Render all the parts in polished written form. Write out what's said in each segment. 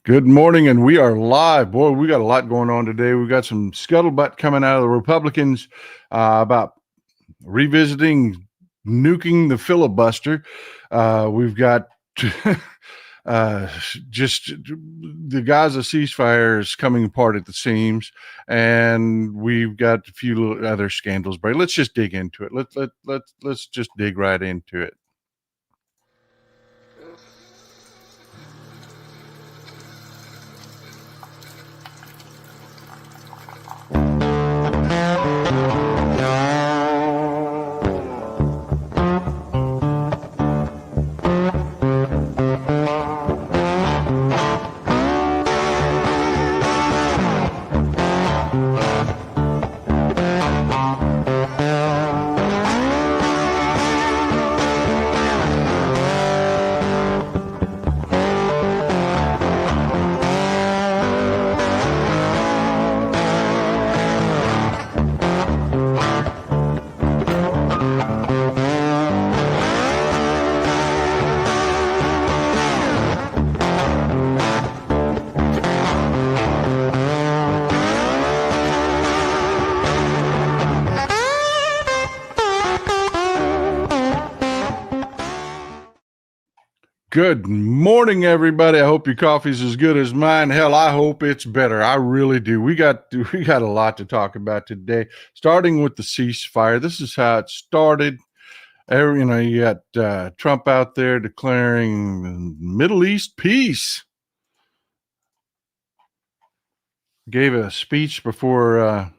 Good morning, and we are live. Boy, we got a lot going on today. We got some scuttlebutt coming out of the Republicans about revisiting nuking the filibuster. We've got uh, just the Gaza ceasefire is coming apart at the seams, and we've got a few other scandals. But let's just dig into it. Let's just dig right into it. Good morning, everybody. I hope your coffee's as good as mine. Hell, I hope it's better. I really do. We got a lot to talk about today. Starting with the ceasefire. This is how it started. You got Trump out there declaring Middle East peace. Gave a speech before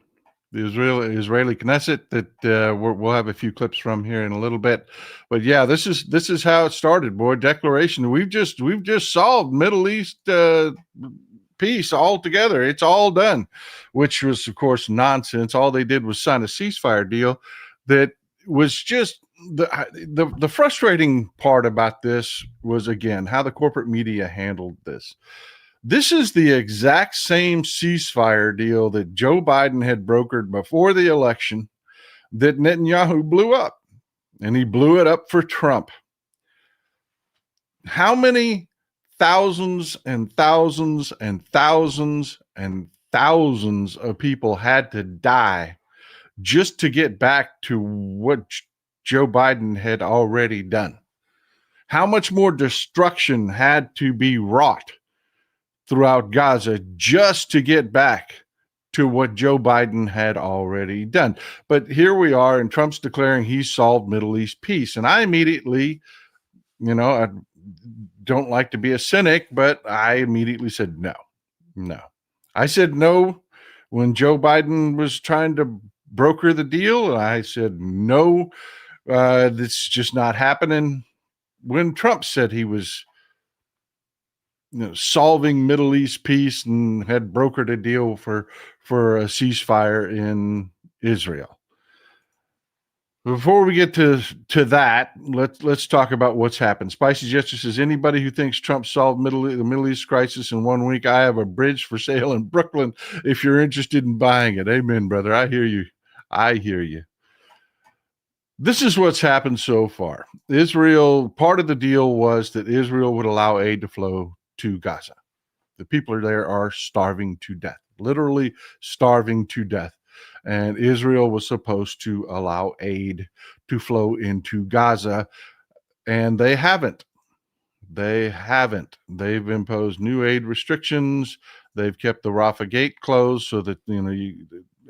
the Israeli Knesset that we'll have a few clips from here in a little bit. But yeah, this is how it started, boy. Declaration. We've just solved Middle East peace altogether. It's all done, which was, of course, nonsense. All they did was sign a ceasefire deal that was just the frustrating part about this was, again, how the corporate media handled this. This is the exact same ceasefire deal that Joe Biden had brokered before the election that Netanyahu blew up, and he blew it up for Trump. How many thousands and thousands and thousands and thousands of people had to die just to get back to what Joe Biden had already done? How much more destruction had to be wrought throughout Gaza just to get back to what Joe Biden had already done? But here we are, and Trump's declaring he's solved Middle East peace. And I immediately, I don't like to be a cynic, but I immediately said no. I said no when Joe Biden was trying to broker the deal. I said no, this is just not happening. When Trump said he was solving Middle East peace and had brokered a deal for a ceasefire in Israel. Before we get to that, let's talk about what's happened. Spicy Jester says, anybody who thinks Trump solved the Middle East crisis in 1 week, I have a bridge for sale in Brooklyn if you're interested in buying it. Amen, brother. I hear you. This is what's happened so far. Israel, part of the deal was that Israel would allow aid to flow to Gaza. The people there are starving to death, literally starving to death. And Israel was supposed to allow aid to flow into Gaza, and they haven't. They've imposed new aid restrictions. They've kept the Rafah gate closed so that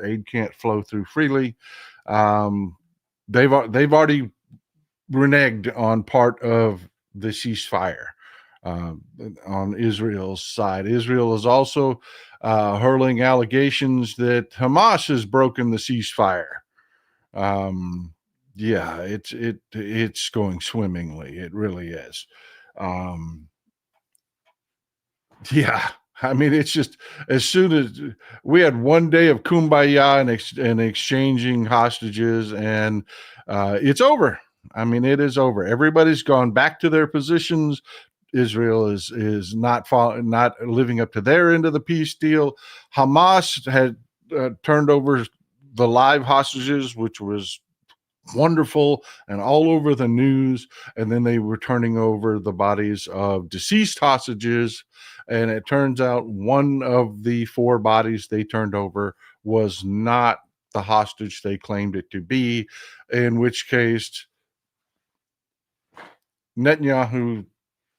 aid can't flow through freely. They've already reneged on part of the ceasefire on Israel's side. Israel is also hurling allegations that Hamas has broken the ceasefire. Yeah, it's going swimmingly. It really is. Yeah. I mean, it's just as soon as we had 1 day of kumbaya and exchanging hostages, and it's over. I mean, it is over. Everybody's gone back to their positions. Israel is not living up to their end of the peace deal. Hamas had turned over the live hostages, which was wonderful and all over the news, and then they were turning over the bodies of deceased hostages, And it turns out one of the 4 bodies they turned over was not the hostage they claimed it to be, in which case Netanyahu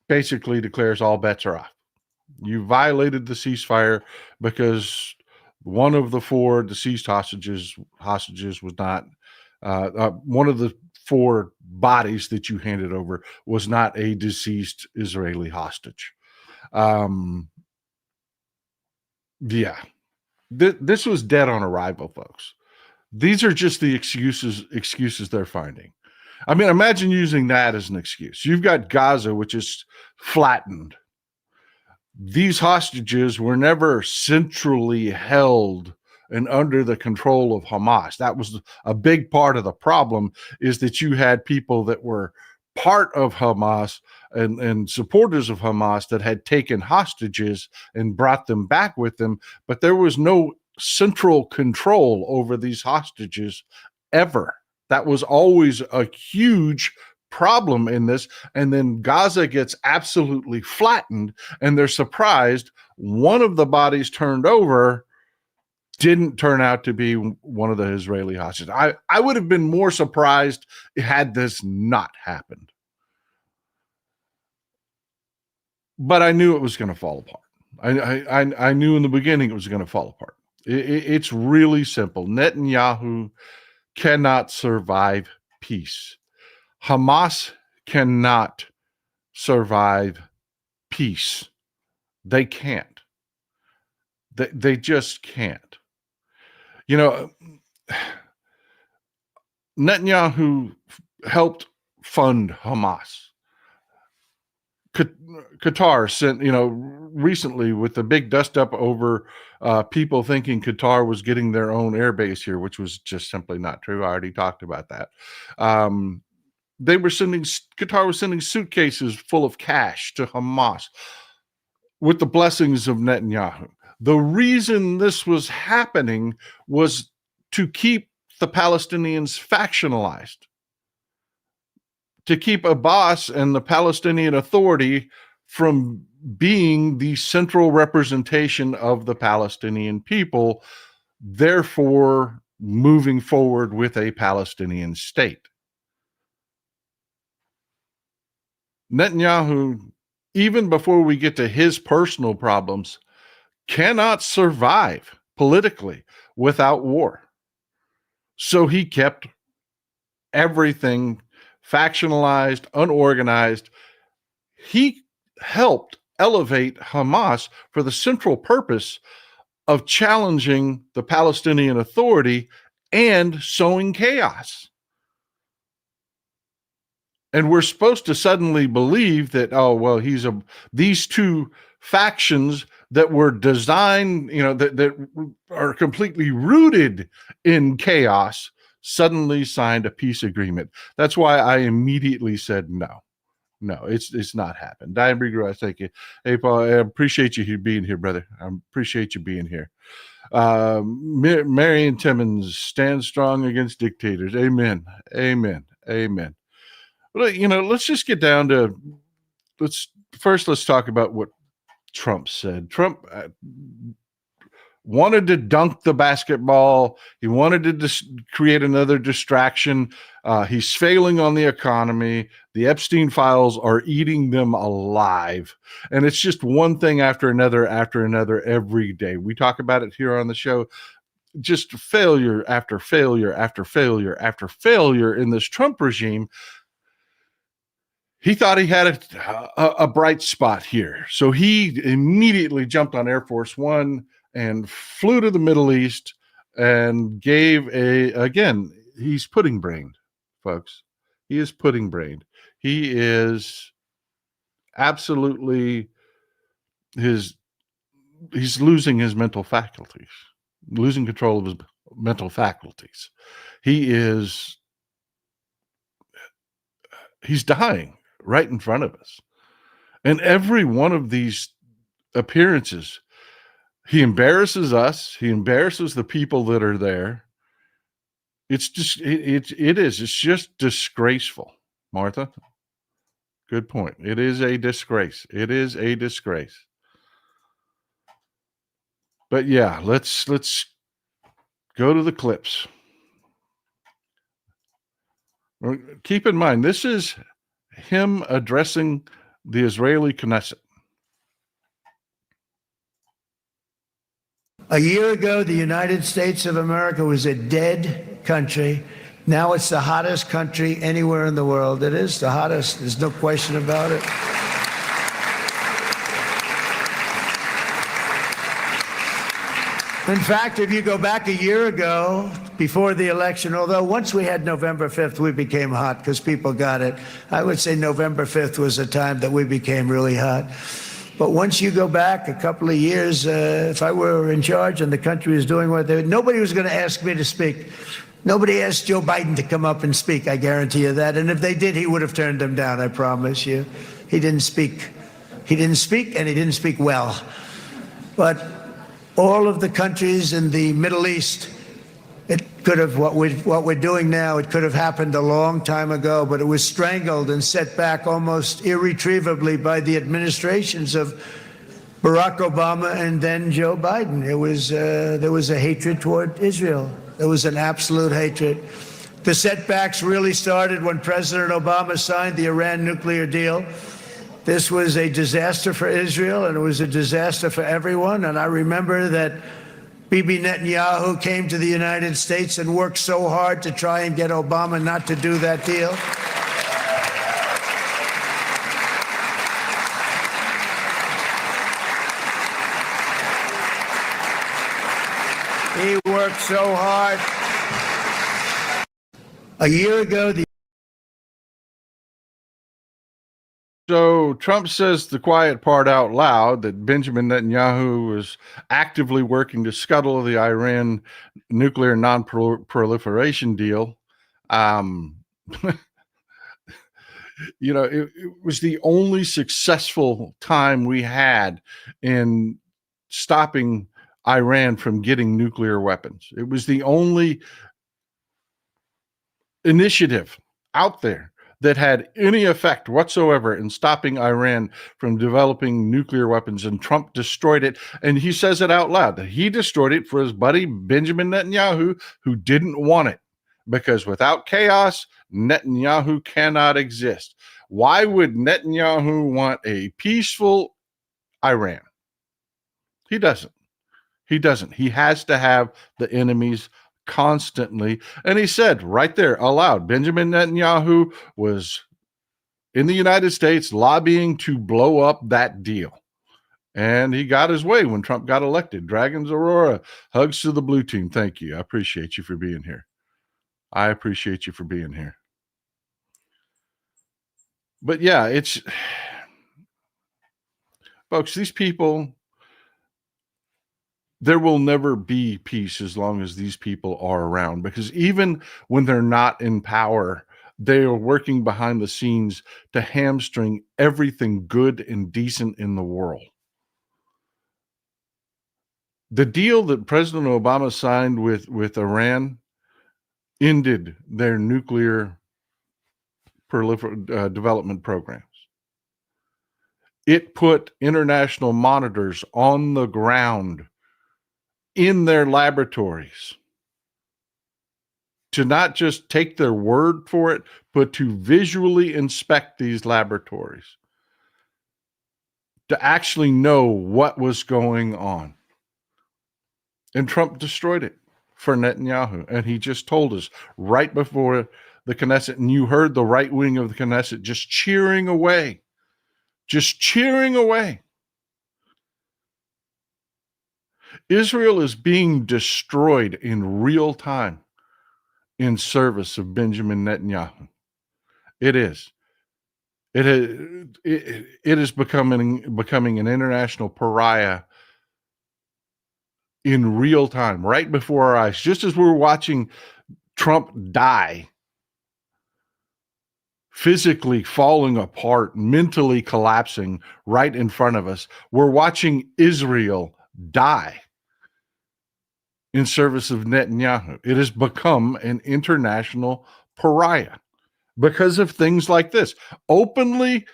basically declares all bets are off. You violated the ceasefire because one of the 4 deceased hostages was not one of the 4 bodies that you handed over was not a deceased Israeli hostage. Yeah, this was dead on arrival, folks. These are just the excuses they're finding. I mean, imagine using that as an excuse. You've got Gaza, which is flattened. These hostages were never centrally held and under the control of Hamas. That was a big part of the problem, is that you had people that were part of Hamas and supporters of Hamas that had taken hostages and brought them back with them, but there was no central control over these hostages ever. That was always a huge problem in this. And then Gaza gets absolutely flattened, and they're surprised one of the bodies turned over didn't turn out to be one of the Israeli hostages. I would have been more surprised had this not happened. But I knew it was going to fall apart. I knew in the beginning it was going to fall apart. It's really simple. Netanyahu cannot survive peace. Hamas cannot survive peace. They can't. They just can't. You know, Netanyahu helped fund Hamas. Qatar sent, recently with the big dust up over people thinking Qatar was getting their own air base here, which was just simply not true. I already talked about that. Qatar was sending suitcases full of cash to Hamas with the blessings of Netanyahu. The reason this was happening was to keep the Palestinians factionalized, to keep Abbas and the Palestinian Authority from being the central representation of the Palestinian people, therefore moving forward with a Palestinian state. Netanyahu, even before we get to his personal problems, cannot survive politically without war. So he kept everything factionalized, unorganized. He helped elevate Hamas for the central purpose of challenging the Palestinian Authority and sowing chaos. And we're supposed to suddenly believe that, these two factions that were designed, that are completely rooted in chaos, suddenly signed a peace agreement. That's why I immediately said no. No, it's not happened. Diane Brieger, I thank you. Hey, Paul, I appreciate you being here, brother. I appreciate you being here. Marion Timmons, stand strong against dictators. Amen. Amen. Amen. Well, let's just get down to, let's talk about what Trump said. Trump wanted to dunk the basketball. He wanted to create another distraction. He's failing on the economy. The Epstein files are eating them alive. And it's just one thing after another every day. We talk about it here on the show. Just failure after failure after failure after failure in this Trump regime. He thought he had a bright spot here. So he immediately jumped on Air Force One and flew to the Middle East and gave he's pudding brained, folks. He is pudding brained. He is absolutely he's losing his mental faculties, losing control of his mental faculties. He's dying right in front of us. And every one of these appearances, he embarrasses us. He embarrasses the people that are there. It's just, it's just disgraceful. Martha, good point. It is a disgrace. It is a disgrace. But yeah, let's go to the clips. Keep in mind, this is him addressing the Israeli Knesset. A year ago, the United States of America was a dead country. Now it's the hottest country anywhere in the world. It is the hottest. There's no question about it. In fact, if you go back a year ago, before the election, although once we had November 5th, we became hot because people got it. I would say November 5th was a time that we became really hot. But once you go back a couple of years, if I were in charge and the country was doing what they, nobody was going to ask me to speak. Nobody asked Joe Biden to come up and speak, I guarantee you that. And if they did, he would have turned them down, I promise you. He didn't speak. He didn't speak, and he didn't speak well. But all of the countries in the Middle East, it could have, what we're doing now, it could have happened a long time ago, but it was strangled and set back almost irretrievably by the administrations of Barack Obama and then Joe Biden. There was a hatred toward Israel. There was an absolute hatred. The setbacks really started when President Obama signed the Iran nuclear deal. This was a disaster for Israel, and it was a disaster for everyone. And I remember that Bibi Netanyahu came to the United States and worked so hard to try and get Obama not to do that deal. He worked so hard. A year ago, So Trump says the quiet part out loud that Benjamin Netanyahu was actively working to scuttle the Iran nuclear non-proliferation deal. You know, it was the only successful time we had in stopping Iran from getting nuclear weapons. It was the only initiative out there that had any effect whatsoever in stopping Iran from developing nuclear weapons, and Trump destroyed it. And he says it out loud that he destroyed it for his buddy Benjamin Netanyahu, who didn't want it, because without chaos, Netanyahu cannot exist. Why would Netanyahu want a peaceful Iran? He doesn't. He doesn't. He has to have the enemies constantly. And he said right there aloud, Benjamin Netanyahu was in the United States lobbying to blow up that deal. And he got his way when Trump got elected. Dragons Aurora, hugs to the blue team. Thank you. I appreciate you for being here. I appreciate you for being here. But yeah, it's, folks, these people, there will never be peace as long as these people are around, because even when they're not in power, they are working behind the scenes to hamstring everything good and decent in the world. The deal that President Obama signed with Iran ended their nuclear development programs. It put international monitors on the ground in their laboratories to not just take their word for it, but to visually inspect these laboratories, to actually know what was going on. And Trump destroyed it for Netanyahu. And he just told us right before the Knesset, and you heard the right wing of the Knesset just cheering away, just cheering away. Israel is being destroyed in real time in service of Benjamin Netanyahu. It is. It is becoming an international pariah in real time, right before our eyes. Just as we're watching Trump die, physically falling apart, mentally collapsing right in front of us, we're watching Israel die in service of Netanyahu. It has become an international pariah because of things like this. Openly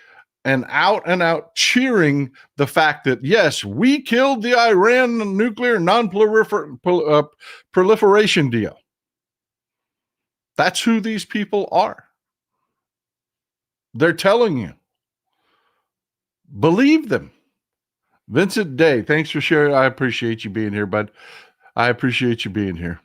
and out cheering the fact that, yes, we killed the Iran nuclear non-proliferation deal. That's who these people are. They're telling you. Believe them. Vincent Day, thanks for sharing. I appreciate you being here, bud. I appreciate you being here.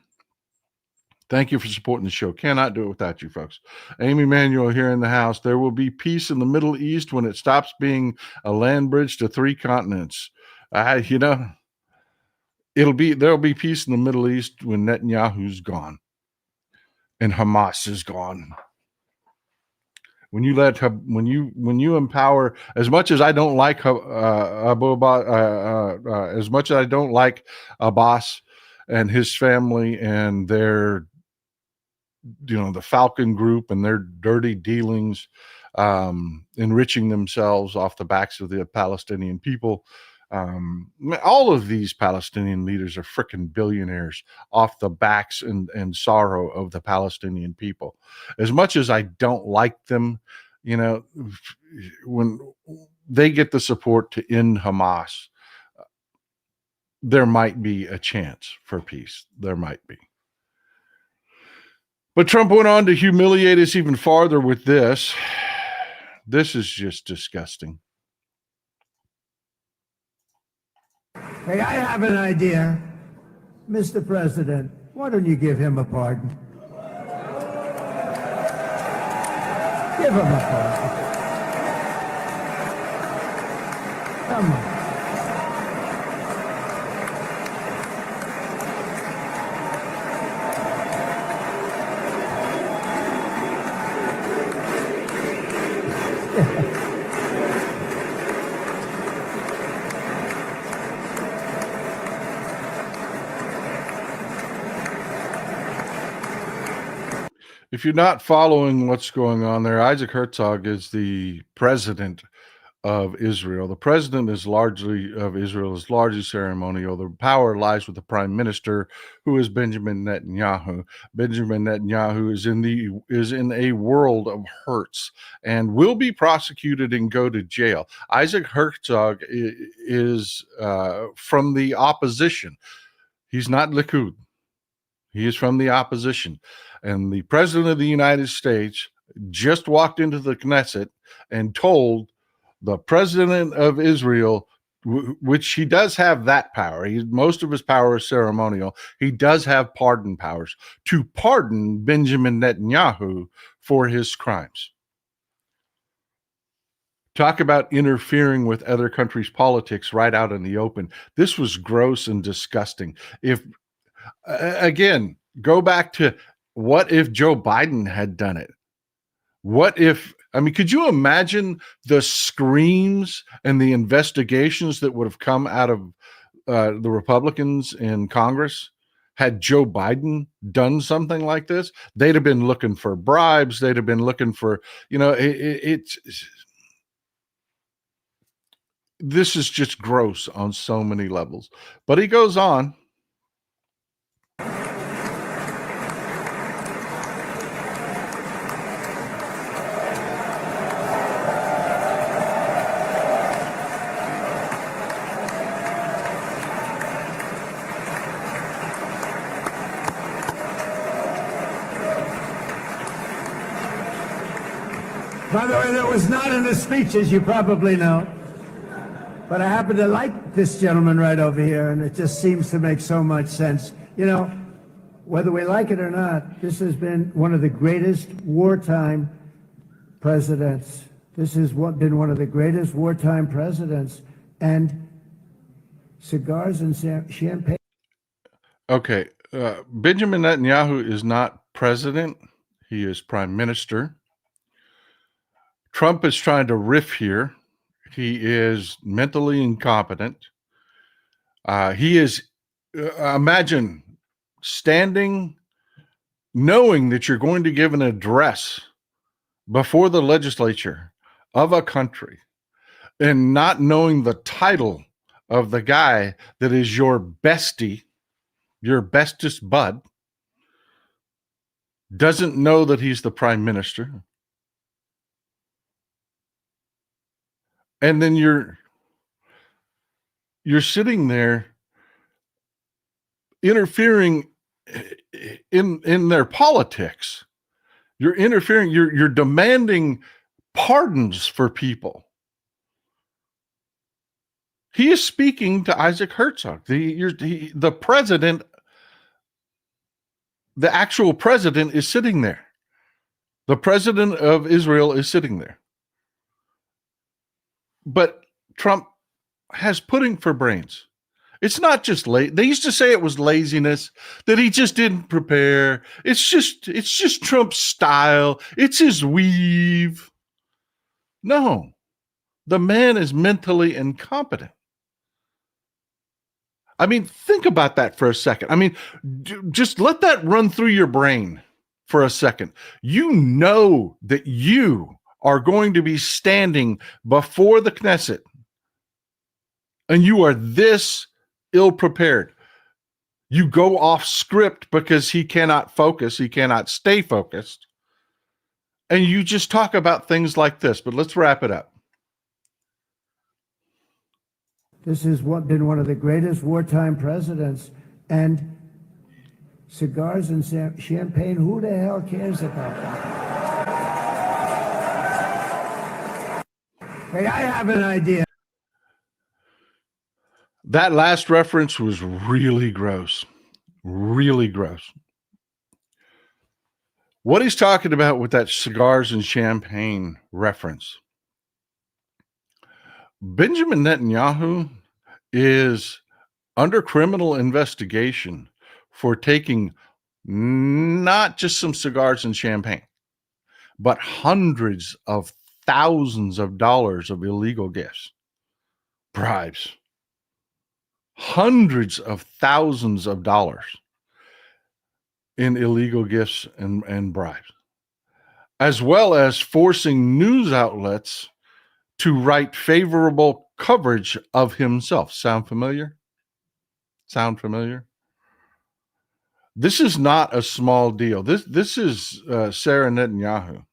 Thank you for supporting the show. Cannot do it without you, folks. Amy Manuel here in the house. There will be peace in the Middle East when it stops being a land bridge to 3 continents. There'll be peace in the Middle East when Netanyahu's gone and Hamas is gone. When you empower, as much as I don't like as much as I don't like Abbas and his family and their, the Falcon Group and their dirty dealings, enriching themselves off the backs of the Palestinian people. All of these Palestinian leaders are freaking billionaires off the backs and sorrow of the Palestinian people. As much as I don't like them, when they get the support to end Hamas, there might be a chance for peace. There might be. But Trump went on to humiliate us even farther with this. This is just disgusting. Hey, I have an idea. Mr. President, why don't you give him a pardon? Give him a pardon. Come on. If you're not following what's going on there, Isaac Herzog is the president of Israel. The president of Israel is largely ceremonial. The power lies with the prime minister, who is Benjamin Netanyahu. Benjamin Netanyahu is in a world of hurts and will be prosecuted and go to jail. Isaac Herzog is from the opposition. He's not Likud. He is from the opposition. And the president of the United States just walked into the Knesset and told the president of Israel, which he does have that power. Most of his power is ceremonial. He does have pardon powers to pardon Benjamin Netanyahu for his crimes. Talk about interfering with other countries' politics right out in the open. This was gross and disgusting. Again, go back to, what if Joe Biden had done it? Could you imagine the screams and the investigations that would have come out of the Republicans in Congress had Joe Biden done something like this? They'd have been looking for bribes. They'd have been looking for, this is just gross on so many levels. But he goes on. By the way, that was not in the speech, as you probably know. But I happen to like this gentleman right over here, and it just seems to make so much sense. Whether we like it or not, this has been one of the greatest wartime presidents. This has been one of the greatest wartime presidents. And cigars and champagne. Okay. Benjamin Netanyahu is not president. He is prime minister. Trump is trying to riff here. He is mentally incompetent. He is, imagine standing, knowing that you're going to give an address before the legislature of a country and not knowing the title of the guy that is your bestie, your bestest bud, doesn't know that he's the prime minister. And then you're sitting there interfering in their politics. You're interfering, you're demanding pardons for people. He is speaking to Isaac Herzog, the president. The actual president is sitting there. The president of Israel is sitting there. But Trump has pudding for brains. It's not just late. They used to say it was laziness, that he just didn't prepare. It's just Trump's style. It's his weave. No, the man is mentally incompetent. I mean, think about that for a second. I mean, just let that run through your brain for a second. You know that you are going to be standing before the Knesset and you are this ill-prepared. You go off script because he cannot focus. He cannot stay focused. And you just talk about things like this, but let's wrap it up. This has been one of the greatest wartime presidents, and cigars and champagne, who the hell cares about that? Hey, I have an idea. That last reference was really gross. Really gross. What he's talking about with that cigars and champagne reference, Benjamin Netanyahu is under criminal investigation for taking not just some cigars and champagne, but hundreds of thousands of dollars of illegal gifts, bribes, hundreds of thousands of dollars in illegal gifts and bribes, as well as forcing news outlets to write favorable coverage of himself. Sound familiar? Sound familiar? This is not a small deal. This is Sarah Netanyahu.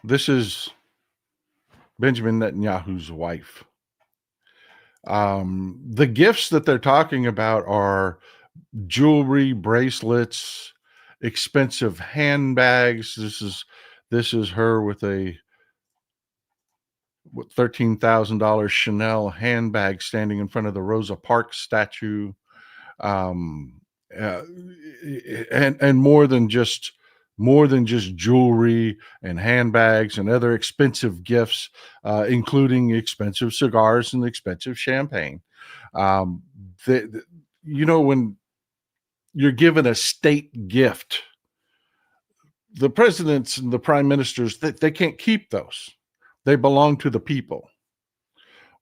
This is Benjamin Netanyahu's wife. The gifts that they're talking about are jewelry, bracelets, expensive handbags. This is her with a $13,000 Chanel handbag standing in front of the Rosa Parks statue, and more than just jewelry and handbags and other expensive gifts, including expensive cigars and expensive champagne. When you're given a state gift, the presidents and the prime ministers, they can't keep those. They belong to the people.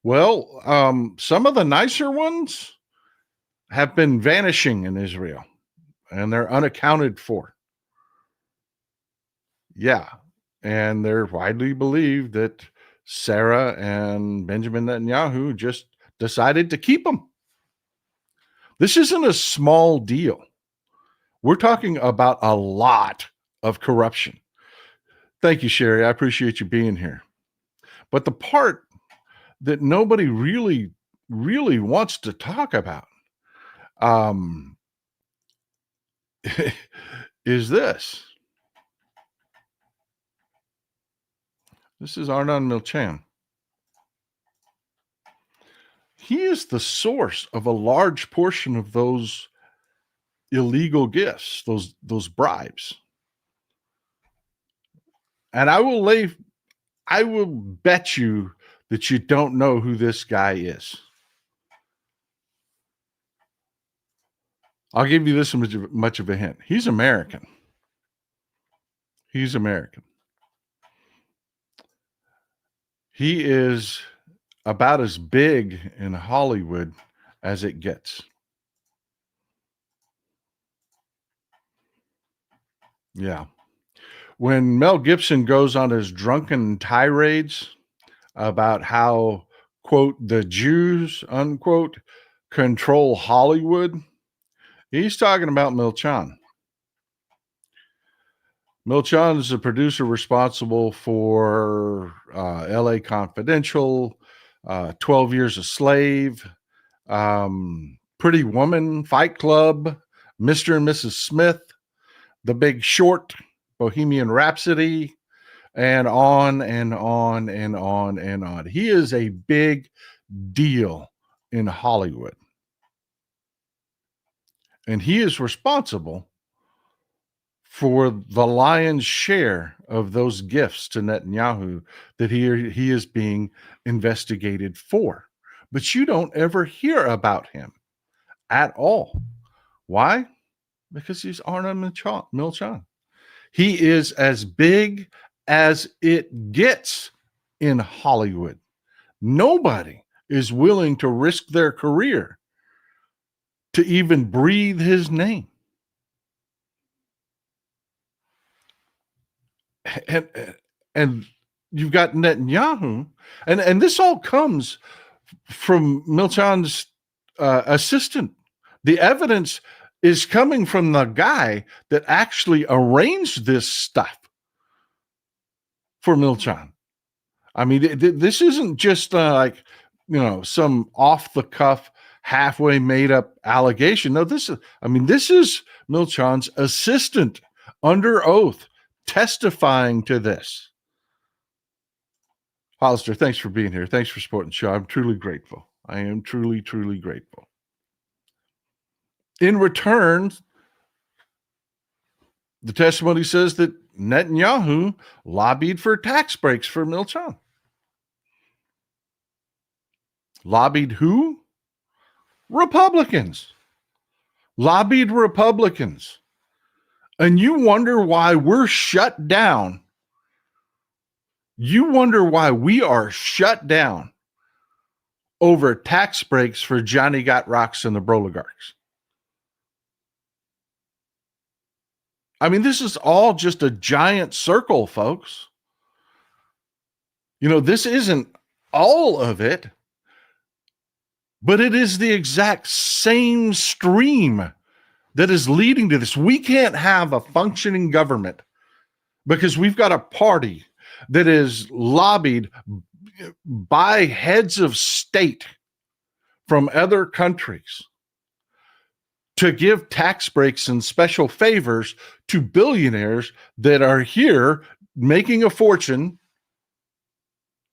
Well, some of the nicer ones have been vanishing in Israel, and they're unaccounted for. Yeah, and they're widely believed that Sarah and Benjamin Netanyahu just decided to keep them. This isn't a small deal. We're talking about a lot of corruption. Thank you, Sherry. I appreciate you being here. But the part that nobody really wants to talk about is this. This is Arnon Milchan. He is the source of a large portion of those illegal gifts, those bribes. And I will bet you that you don't know who this guy is. I'll give you this much of a hint. He's American. He's American. He is about as big in Hollywood as it gets. Yeah. When Mel Gibson goes on his drunken tirades about how, quote, the Jews, unquote, control Hollywood, he's talking about Milchan. Milchan is the producer responsible for L.A. Confidential, 12 Years a Slave, Pretty Woman, Fight Club, Mr. and Mrs. Smith, The Big Short, Bohemian Rhapsody, and on and on and on and on. He is a big deal in Hollywood. And he is responsible for the lion's share of those gifts to Netanyahu that he is being investigated for. But you don't ever hear about him at all. Why? Because he's Arna Milchan. He is as big as it gets in Hollywood. Nobody is willing to risk their career to even breathe his name. And you've got Netanyahu, and this all comes from Milchan's assistant. The evidence is coming from the guy that actually arranged this stuff for Milchan. I mean, this isn't just like, some off the cuff, halfway made up allegation. No, this is Milchan's assistant under oath testifying to this. Hollister, thanks for being here. Thanks for supporting the show. I'm truly grateful. I am truly, truly grateful. In return, the testimony says that Netanyahu lobbied for tax breaks for Milchan. Lobbied who? Republicans. Lobbied Republicans. And you wonder why we're shut down. You wonder why we are shut down over tax breaks for Johnny Got Rocks and the Broligarchs. I mean, this is all just a giant circle, folks. This isn't all of it, but it is the exact same stream that is leading to this. We can't have a functioning government because we've got a party that is lobbied by heads of state from other countries to give tax breaks and special favors to billionaires that are here making a fortune,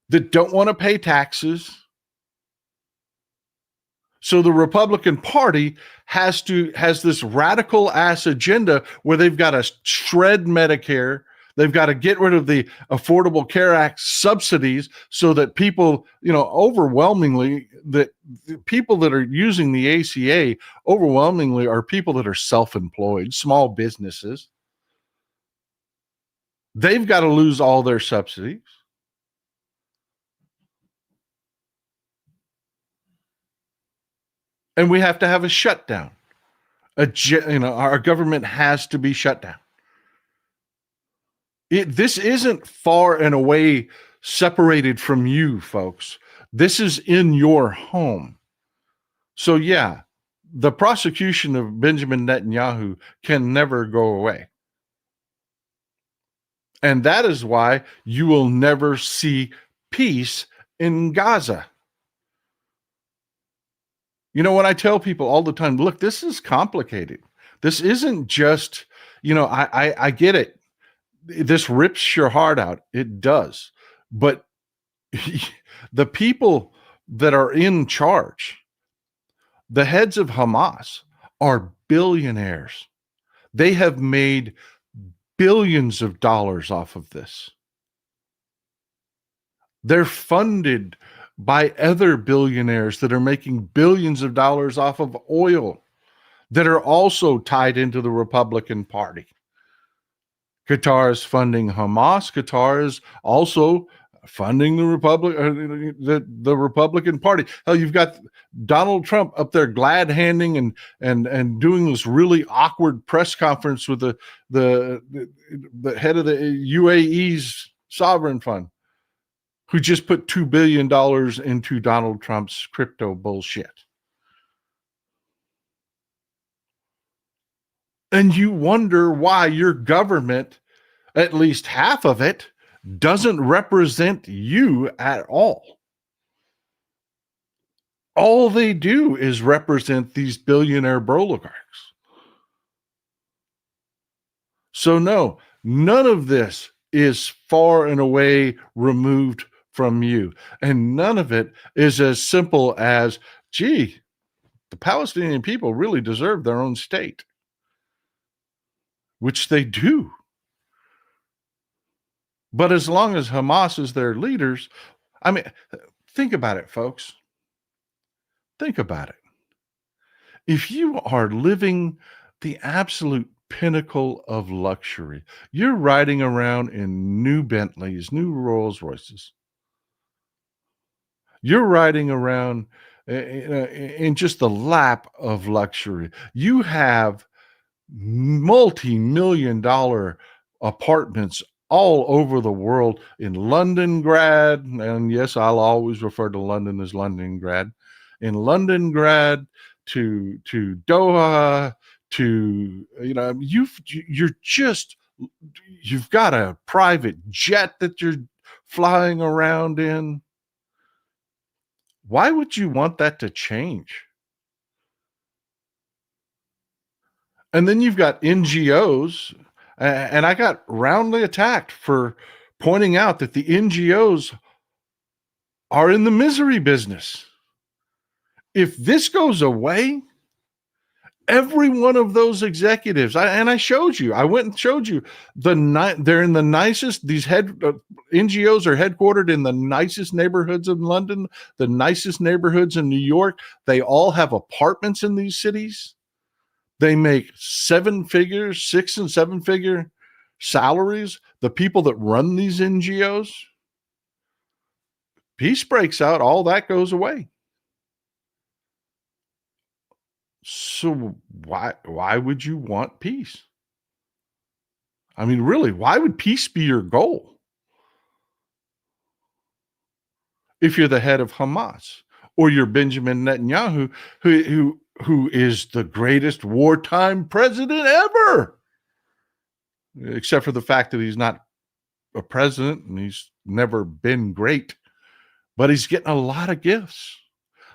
that don't want to pay taxes. So the Republican Party has this radical ass agenda where they've got to shred Medicare. They've got to get rid of the Affordable Care Act subsidies so that people, overwhelmingly, that the people that are using the ACA overwhelmingly are people that are self-employed, small businesses. They've got to lose all their subsidies. And we have to have a shutdown. Our government has to be shut down. This isn't far and away separated from you, folks. This is in your home. So yeah, the prosecution of Benjamin Netanyahu can never go away. And that is why you will never see peace in Gaza. When I tell people all the time, look, this is complicated. This isn't just, I get it. This rips your heart out. It does. But the people that are in charge, the heads of Hamas, are billionaires. They have made billions of dollars off of this. They're funded by other billionaires that are making billions of dollars off of oil that are also tied into the Republican Party. Qatar is funding Hamas. Qatar is also funding the Republican Party. Hell, you've got Donald Trump up there glad handing and doing this really awkward press conference with the head of the UAE's sovereign fund, who just put $2 billion into Donald Trump's crypto bullshit. And you wonder why your government at least half of it doesn't represent you at all. All they do is represent these billionaire oligarchs. So no, none of this is far and away removed from you. And none of it is as simple as, gee, the Palestinian people really deserve their own state, which they do. But as long as Hamas is their leaders, I mean, think about it, folks. Think about it. If you are living the absolute pinnacle of luxury, you're riding around in new Bentleys, new Rolls Royces. You're riding around in just the lap of luxury. You have multi-million-dollar apartments all over the world in Londongrad, and yes, I'll always refer to London as Londongrad. In Londongrad to Doha to you've got a private jet that you're flying around in. Why would you want that to change? And then you've got NGOs, and I got roundly attacked for pointing out that the NGOs are in the misery business. If this goes away, every one of those executives, I showed you, I went and showed you they're in the nicest, these NGOs are headquartered in the nicest neighborhoods of London, the nicest neighborhoods in New York. They all have apartments in these cities. They make 6 and 7 figure salaries. The people that run these NGOs, peace breaks out, all that goes away. So why would you want peace? I mean, really, why would peace be your goal if you're the head of Hamas or you're Benjamin Netanyahu, who is the greatest wartime president ever, except for the fact that he's not a president and he's never been great, but he's getting a lot of gifts.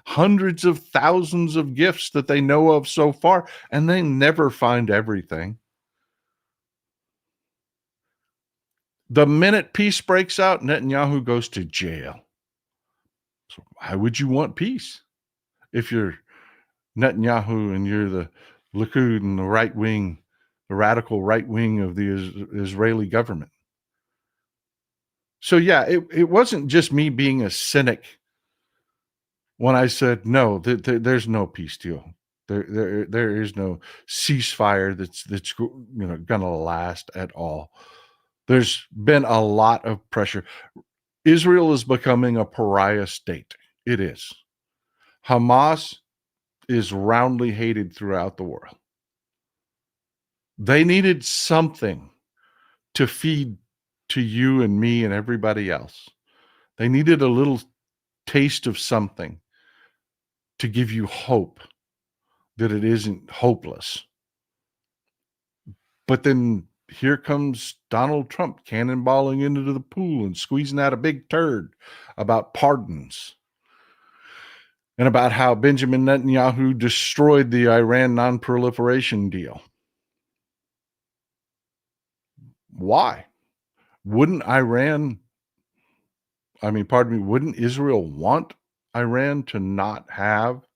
Hundreds of thousands of gifts that they know of so far, and they never find everything. The minute peace breaks out, Netanyahu goes to jail. So why would you want peace if you're Netanyahu and you're the Likud and the right wing, the radical right wing of the Israeli government? So yeah, it wasn't just me being a cynic when I said, no, there's no peace deal. There is no ceasefire that's going to last at all. There's been a lot of pressure. Israel is becoming a pariah state. It is. Hamas is roundly hated throughout the world. They needed something to feed to you and me and everybody else. They needed a little taste of something to give you hope that it isn't hopeless. But then here comes Donald Trump cannonballing into the pool and squeezing out a big turd about pardons and about how Benjamin Netanyahu destroyed the Iran non-proliferation deal. Why? Wouldn't Israel want Iran to not have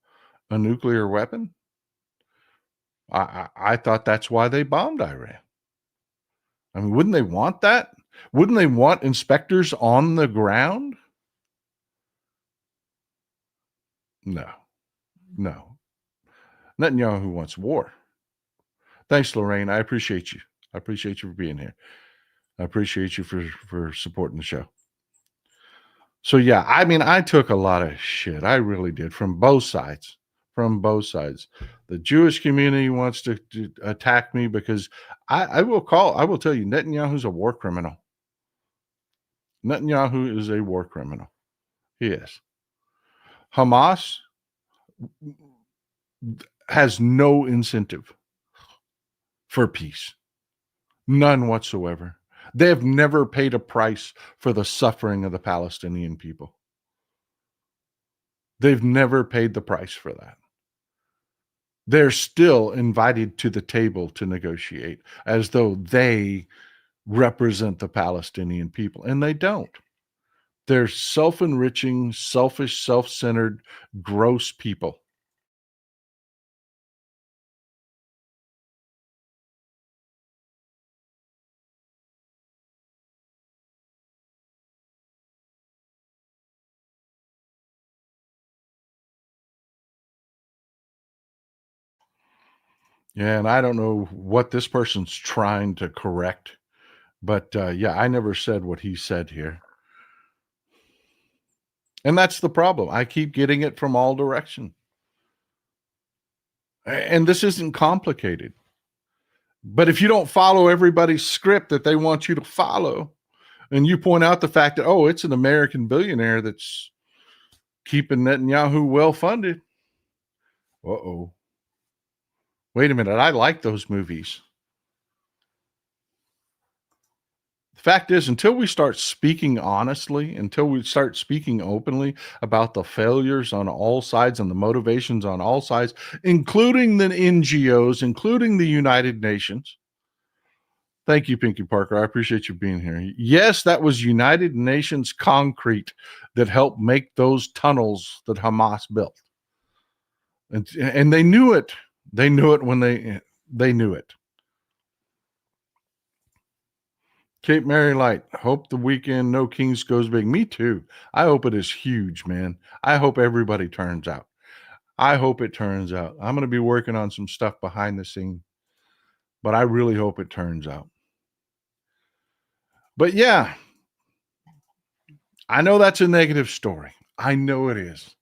a nuclear weapon? I thought that's why they bombed Iran. I mean, wouldn't they want that? Wouldn't they want inspectors on the ground? No. Netanyahu wants war. Thanks, Lorraine. I appreciate you. I appreciate you for being here. I appreciate you for supporting the show. So yeah, I mean, I took a lot of shit. I really did, from both sides. The Jewish community wants to attack me because I will tell you, Netanyahu's a war criminal. Netanyahu is a war criminal. He is. Hamas has no incentive for peace. None whatsoever. They have never paid a price for the suffering of the Palestinian people. They've never paid the price for that. They're still invited to the table to negotiate as though they represent the Palestinian people, and they don't. They're self-enriching, selfish, self-centered, gross people. Yeah, and I don't know what this person's trying to correct, but yeah, I never said what he said here. And that's the problem. I keep getting it from all directions. And this isn't complicated. But if you don't follow everybody's script that they want you to follow, and you point out the fact that, oh, it's an American billionaire that's keeping Netanyahu well funded. Uh-oh. Wait a minute. I like those movies. The fact is, until we start speaking honestly, until we start speaking openly about the failures on all sides and the motivations on all sides, including the NGOs, including the United Nations. Thank you, Pinky Parker. I appreciate you being here. Yes, that was United Nations concrete that helped make those tunnels that Hamas built. And they knew it. They knew it when they knew it. Cape Mary Light, hope the weekend No Kings goes big. Me too. I hope it is huge, man. I hope everybody turns out. I hope it turns out. I'm going to be working on some stuff behind the scene, but I really hope it turns out. But yeah, I know that's a negative story. I know it is.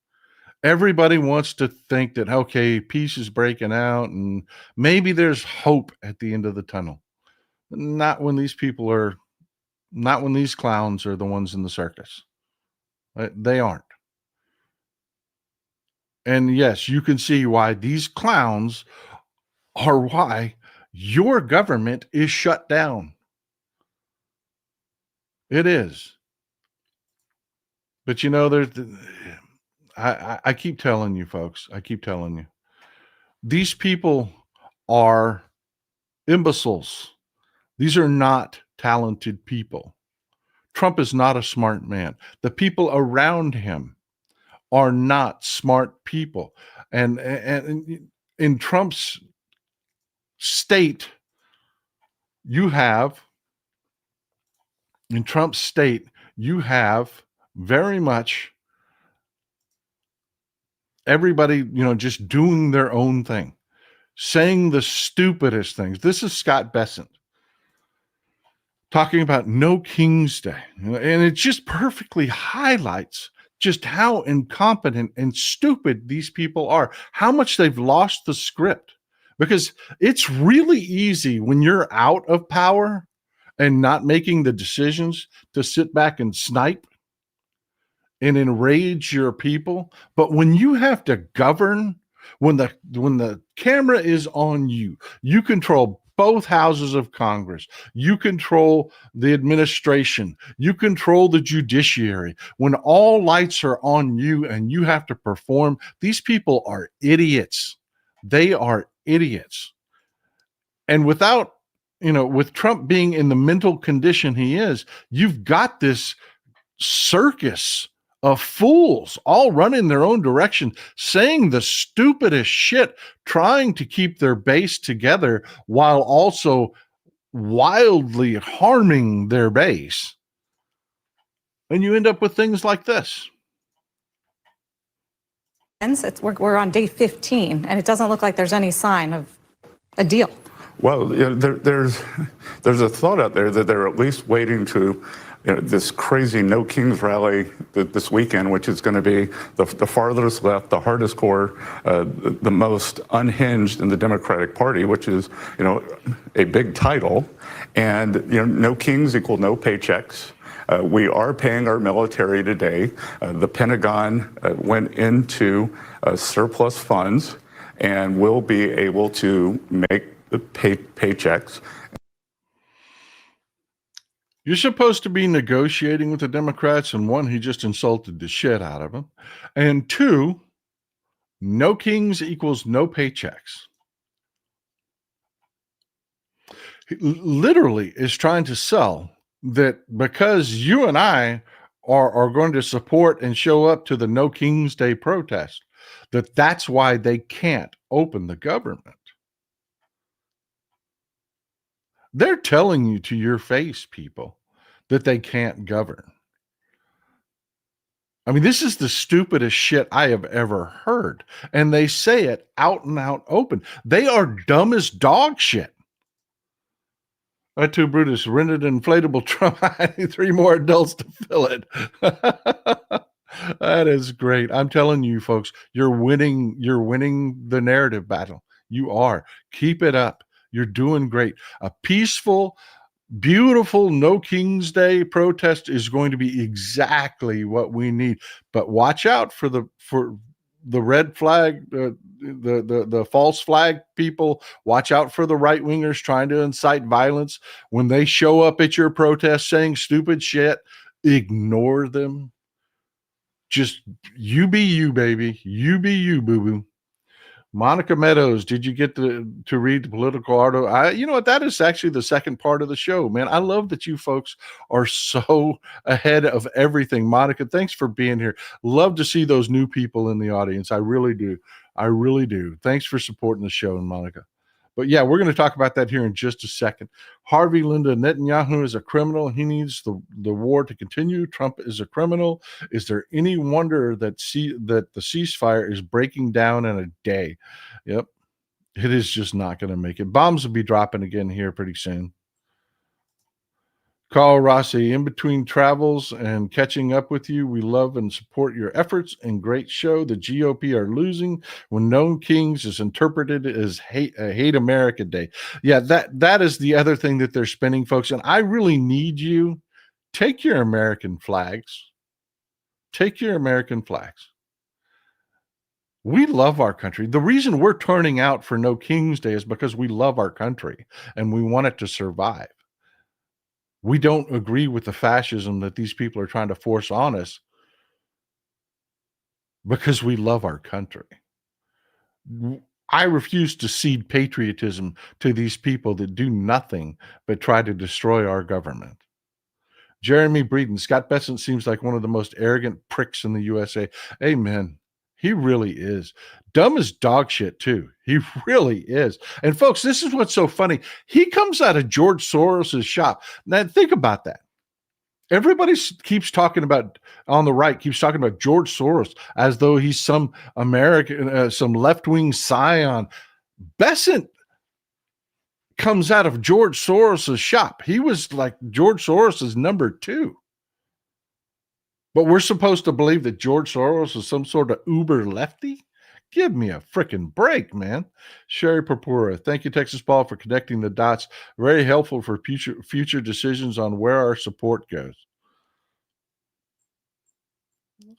Everybody wants to think that, okay, peace is breaking out and maybe there's hope at the end of the tunnel. Not when these clowns are the ones in the circus. They aren't. And yes, you can see why these clowns are why your government is shut down. It is. But you know, I keep telling you folks, I keep telling you, these people are imbeciles. These are not talented people. Trump is not a smart man. The people around him are not smart people. And in Trump's state, you have very much everybody, just doing their own thing, saying the stupidest things. This is Scott Bessent talking about No King's Day. And it just perfectly highlights just how incompetent and stupid these people are, how much they've lost the script. Because it's really easy when you're out of power and not making the decisions to sit back and snipe and enrage your people. But when you have to govern, when the camera is on you, you control both houses of Congress. You control the administration. You control the judiciary. When all lights are on you and you have to perform, these people are idiots. They are idiots. And with Trump being in the mental condition he is, you've got this circus of fools all running their own direction, saying the stupidest shit, trying to keep their base together while also wildly harming their base. And you end up with things like this. We're on day 15, and it doesn't look like there's any sign of a deal. Well, there's a thought out there that they're at least waiting to this crazy No Kings rally this weekend, which is going to be the farthest left, the hardest core, the most unhinged in the Democratic Party, which is, a big title. And, no kings equal no paychecks. We are paying our military today. The Pentagon went into surplus funds and will be able to make the paychecks. You're supposed to be negotiating with the Democrats, and one, he just insulted the shit out of them. And two, no kings equals no paychecks. He literally is trying to sell that because you and I are going to support and show up to the No King's Day protest, that's why they can't open the government. They're telling you to your face, people, that they can't govern. I mean, this is the stupidest shit I have ever heard. And they say it out and out open. They are dumb as dog shit. I too, Brutus, rented an inflatable Trump. I need 3 more adults to fill it. That is great. I'm telling you, folks, you're winning the narrative battle. You are. Keep it up. You're doing great. A peaceful, beautiful No King's Day protest is going to be exactly what we need. But watch out for the red flag, the false flag people. Watch out for the right wingers trying to incite violence. When they show up at your protest saying stupid shit, ignore them. Just you be you, baby. You be you, boo boo. Monica Meadows, did you get to read the political article? You know what? That is actually the second part of the show, man. I love that you folks are so ahead of everything. Monica, thanks for being here. Love to see those new people in the audience. I really do. I really do. Thanks for supporting the show, Monica. But yeah, we're going to talk about that here in just a second. Harvey Linda, Netanyahu is a criminal. He needs the war to continue. Trump is a criminal. Is there any wonder that the ceasefire is breaking down in a day? Yep. It is just not going to make it. Bombs will be dropping again here pretty soon. Carl Rossi, in between travels and catching up with you, we love and support your efforts and great show. The GOP are losing when No Kings is interpreted as hate America Day. Yeah, that is the other thing that they're spinning, folks. And I really need you. Take your American flags. Take your American flags. We love our country. The reason we're turning out for No King's Day is because we love our country and we want it to survive. We don't agree with the fascism that these people are trying to force on us because we love our country. I refuse to cede patriotism to these people that do nothing but try to destroy our government. Jeremy Breeden, Scott Bessent seems like one of the most arrogant pricks in the USA. Amen. He really is. Dumb as dog shit, too. He really is. And folks, this is what's so funny. He comes out of George Soros's shop. Now, think about that. Everybody keeps talking about, on the right, keeps talking about George Soros as though he's some American, some left-wing scion. Bessent comes out of George Soros's shop. He was like George Soros's number 2. But we're supposed to believe that George Soros is some sort of uber lefty? Give me a freaking break, man. Sherry Purpura, thank you, Texas Paul, for connecting the dots. Very helpful for future decisions on where our support goes.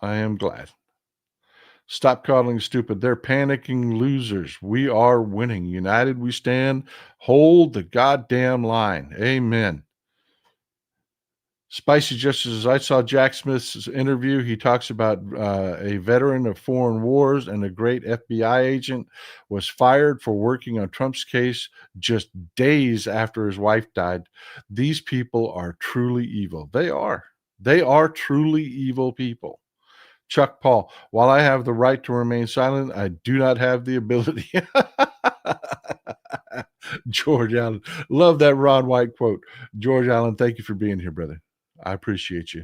I am glad. Stop calling stupid. They're panicking losers. We are winning. United we stand. Hold the goddamn line. Amen. Spicy Justices, I saw Jack Smith's interview. He talks about a veteran of foreign wars and a great FBI agent was fired for working on Trump's case just days after his wife died. These people are truly evil. They are. They are truly evil people. Chuck Paul, while I have the right to remain silent, I do not have the ability. George Allen. Love that Ron White quote. George Allen, thank you for being here, brother. I appreciate you.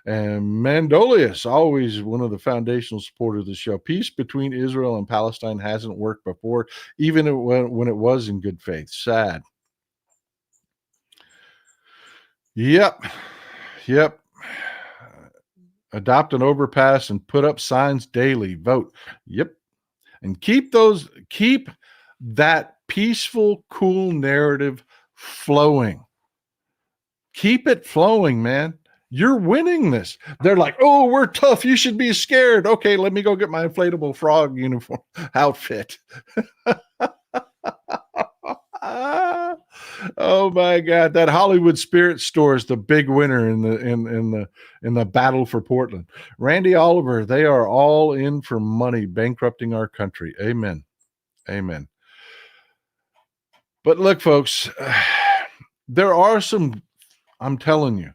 And Mandolius, always one of the foundational supporters of the show. Peace between Israel and Palestine hasn't worked before, even when it was in good faith. Sad. Yep. Adopt an overpass and put up signs daily. Vote. Yep. And keep that peaceful, cool narrative flowing. Keep it flowing, man. You're winning this. They're like, oh, we're tough. You should be scared. Okay, let me go get my inflatable frog uniform outfit. Oh my God, that Hollywood Spirit store is the big winner in the battle for Portland. Randy Oliver, they are all in for money, bankrupting our country. Amen. Amen. But look, folks, there are some, I'm telling you,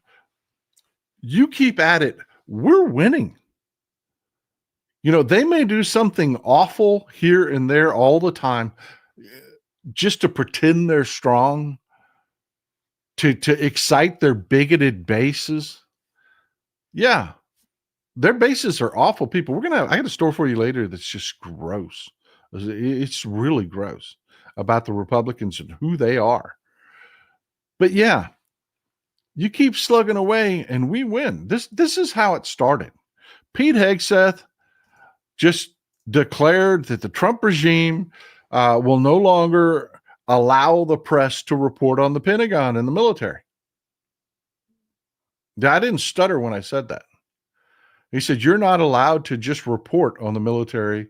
you keep at it, we're winning. You know, they may do something awful here and there all the time just to pretend they're strong, to excite their bigoted bases. Yeah, their bases are awful people. I got a story for you later that's just gross. It's really gross about the Republicans and who they are. But yeah, you keep slugging away and we win. This is how it started. Pete Hegseth just declared that the Trump regime will no longer allow the press to report on the Pentagon and the military. I didn't stutter when I said that. He said, you're not allowed to just report on the military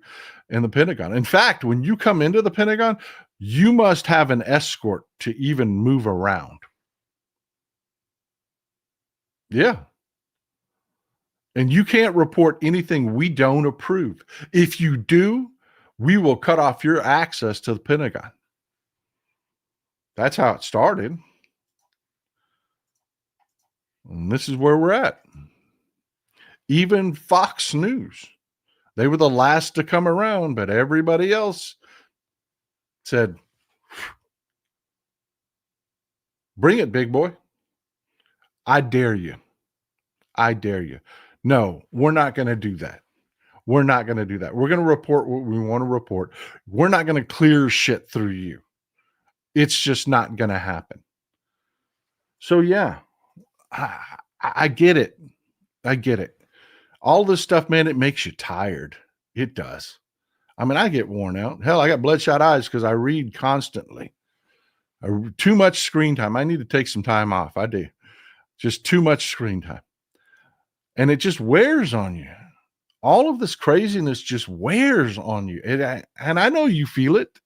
and the Pentagon. In fact, when you come into the Pentagon, you must have an escort to even move around. Yeah. And you can't report anything we don't approve. If you do, we will cut off your access to the Pentagon. That's how it started. And this is where we're at. Even Fox News, they were the last to come around, but everybody else said, bring it, big boy. I dare you. I dare you. No, we're not going to do that. We're not going to do that. We're going to report what we want to report. We're not going to clear shit through you. It's just not going to happen. So yeah, I get it. I get it. All this stuff, man, it makes you tired. It does. I mean, I get worn out. Hell, I got bloodshot eyes because I read constantly. Too much screen time. I need to take some time off. I do. Just too much screen time. And it just wears on you. All of this craziness just wears on you. And I know you feel it.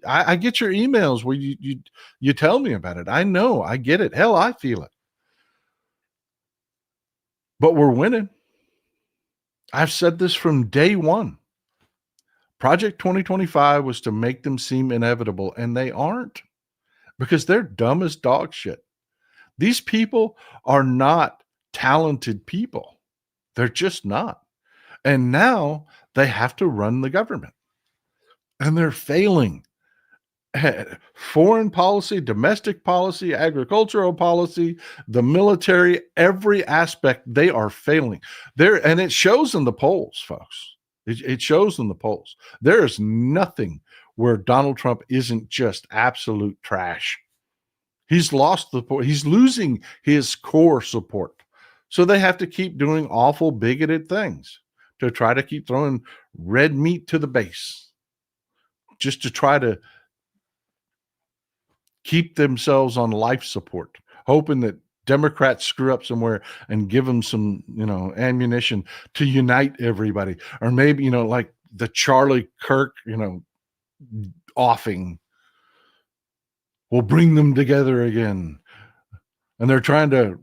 I get your emails where you tell me about it. I know. I get it. Hell, I feel it. But we're winning. I've said this from day one. Project 2025 was to make them seem inevitable, and they aren't, because they're dumb as dog shit. These people are not talented people. They're just not. And now they have to run the government. And they're failing. Foreign policy, domestic policy, agricultural policy, the military, every aspect, they are failing. And it shows in the polls, folks. It shows in the polls. There is nothing where Donald Trump isn't just absolute trash. He's losing his core support. So they have to keep doing awful, bigoted things to try to keep throwing red meat to the base, just to try to keep themselves on life support, hoping that Democrats screw up somewhere and give them some, ammunition to unite everybody. Or maybe, like the Charlie Kirk, offing will bring them together again. And they're trying to,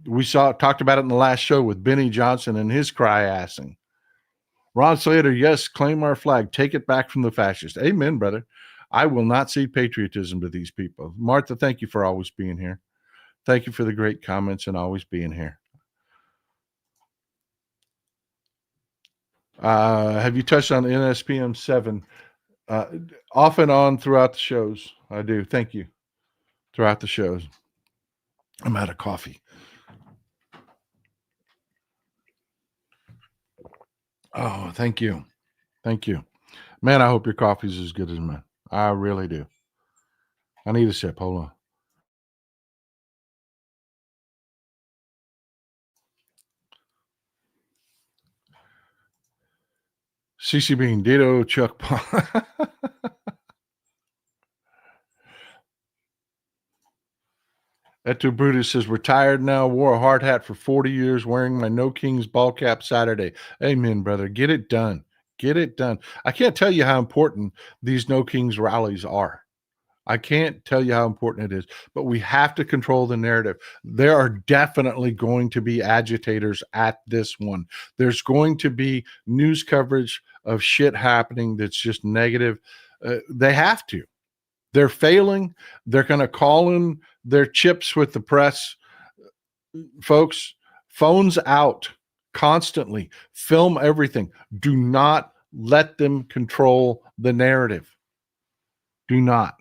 we talked about it in the last show with Benny Johnson and his cry-assing. Ron Slater, yes, claim our flag. Take it back from the fascists. Amen, brother. I will not cede patriotism to these people. Martha, thank you for always being here. Thank you for the great comments and always being here. Have you touched on NSPM 7? Off and on throughout the shows. I do. Thank you. Throughout the shows. I'm out of coffee. Oh, thank you. Thank you. Man, I hope your coffee's as good as mine. I really do. I need a sip. Hold on. CC Bean, Ditto, Chuck Paul. Etu Brutus says, retired now, wore a hard hat for 40 years, wearing my No Kings ball cap Saturday. Amen, brother. Get it done. Get it done. I can't tell you how important these No Kings rallies are. I can't tell you how important it is, but we have to control the narrative. There are definitely going to be agitators at this one. There's going to be news coverage of shit happening that's just negative. They have to. They're failing. They're going to call in their chips with the press. Folks, phones out constantly. Film everything. Do not let them control the narrative. Do not.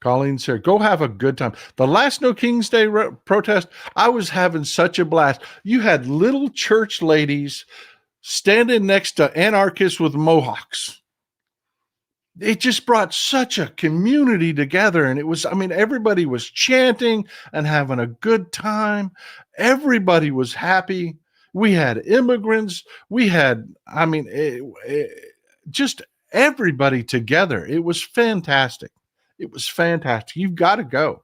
Colleen said, go have a good time. The last No King's Day protest, I was having such a blast. You had little church ladies standing next to anarchists with mohawks. It just brought such a community together. And it was, everybody was chanting and having a good time. Everybody was happy. We had immigrants. We had, just everybody together. It was fantastic. It was fantastic. You've got to go.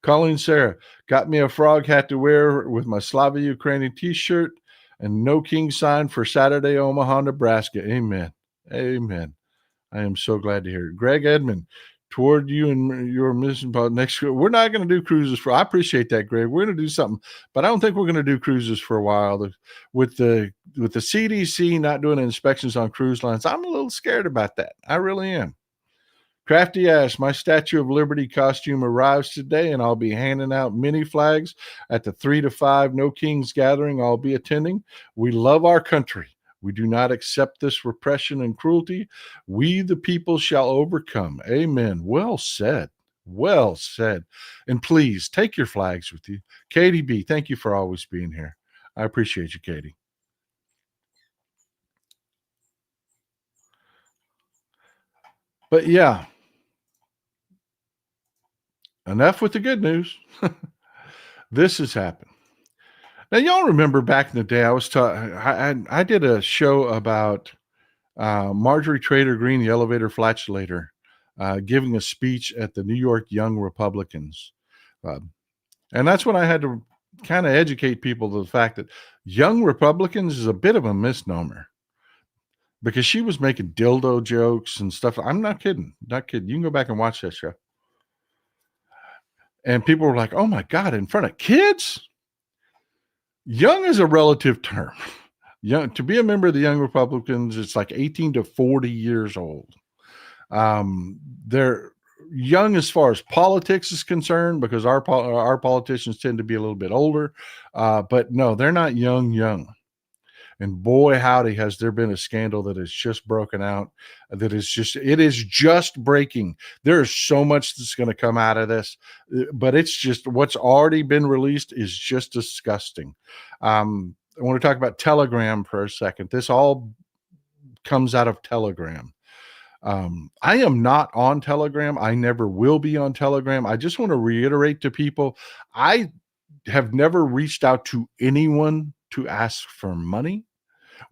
Colleen Sarah got me a frog hat to wear with my Slava Ukrainian t-shirt and No King sign for Saturday, Omaha, Nebraska. Amen. Amen. I am so glad to hear it. Greg Edmond, toward you and your mission about next year. We're not going to do cruises I appreciate that, Greg. We're going to do something, but I don't think we're going to do cruises for a while. With the CDC not doing inspections on cruise lines, I'm a little scared about that. I really am. Crafty Ash, my Statue of Liberty costume arrives today, and I'll be handing out mini flags at the 3 to 5 No Kings gathering I'll be attending. We love our country. We do not accept this repression and cruelty. We, the people, shall overcome. Amen. Well said. Well said. And please take your flags with you. Katie B., thank you for always being here. I appreciate you, Katie. But yeah, enough with the good news. This has happened. Now, y'all remember back in the day, I did a show about Marjorie Trader Green, the elevator flatulator, giving a speech at the New York Young Republicans. And that's when I had to kind of educate people to the fact that Young Republicans is a bit of a misnomer, because she was making dildo jokes and stuff. I'm not kidding. Not kidding. You can go back and watch that show. And people were like, oh my God, in front of kids? Young is a relative term. Young, to be a member of the Young Republicans, it's like 18 to 40 years old. They're young as far as politics is concerned, because our politicians tend to be a little bit older. But no, they're not young. And boy, howdy, has there been a scandal that has just broken out. It is just breaking. There is so much that's going to come out of this, but it's just what's already been released is just disgusting. I want to talk about Telegram for a second. This all comes out of Telegram. I am not on Telegram. I never will be on Telegram. I just want to reiterate to people, I have never reached out to anyone to ask for money.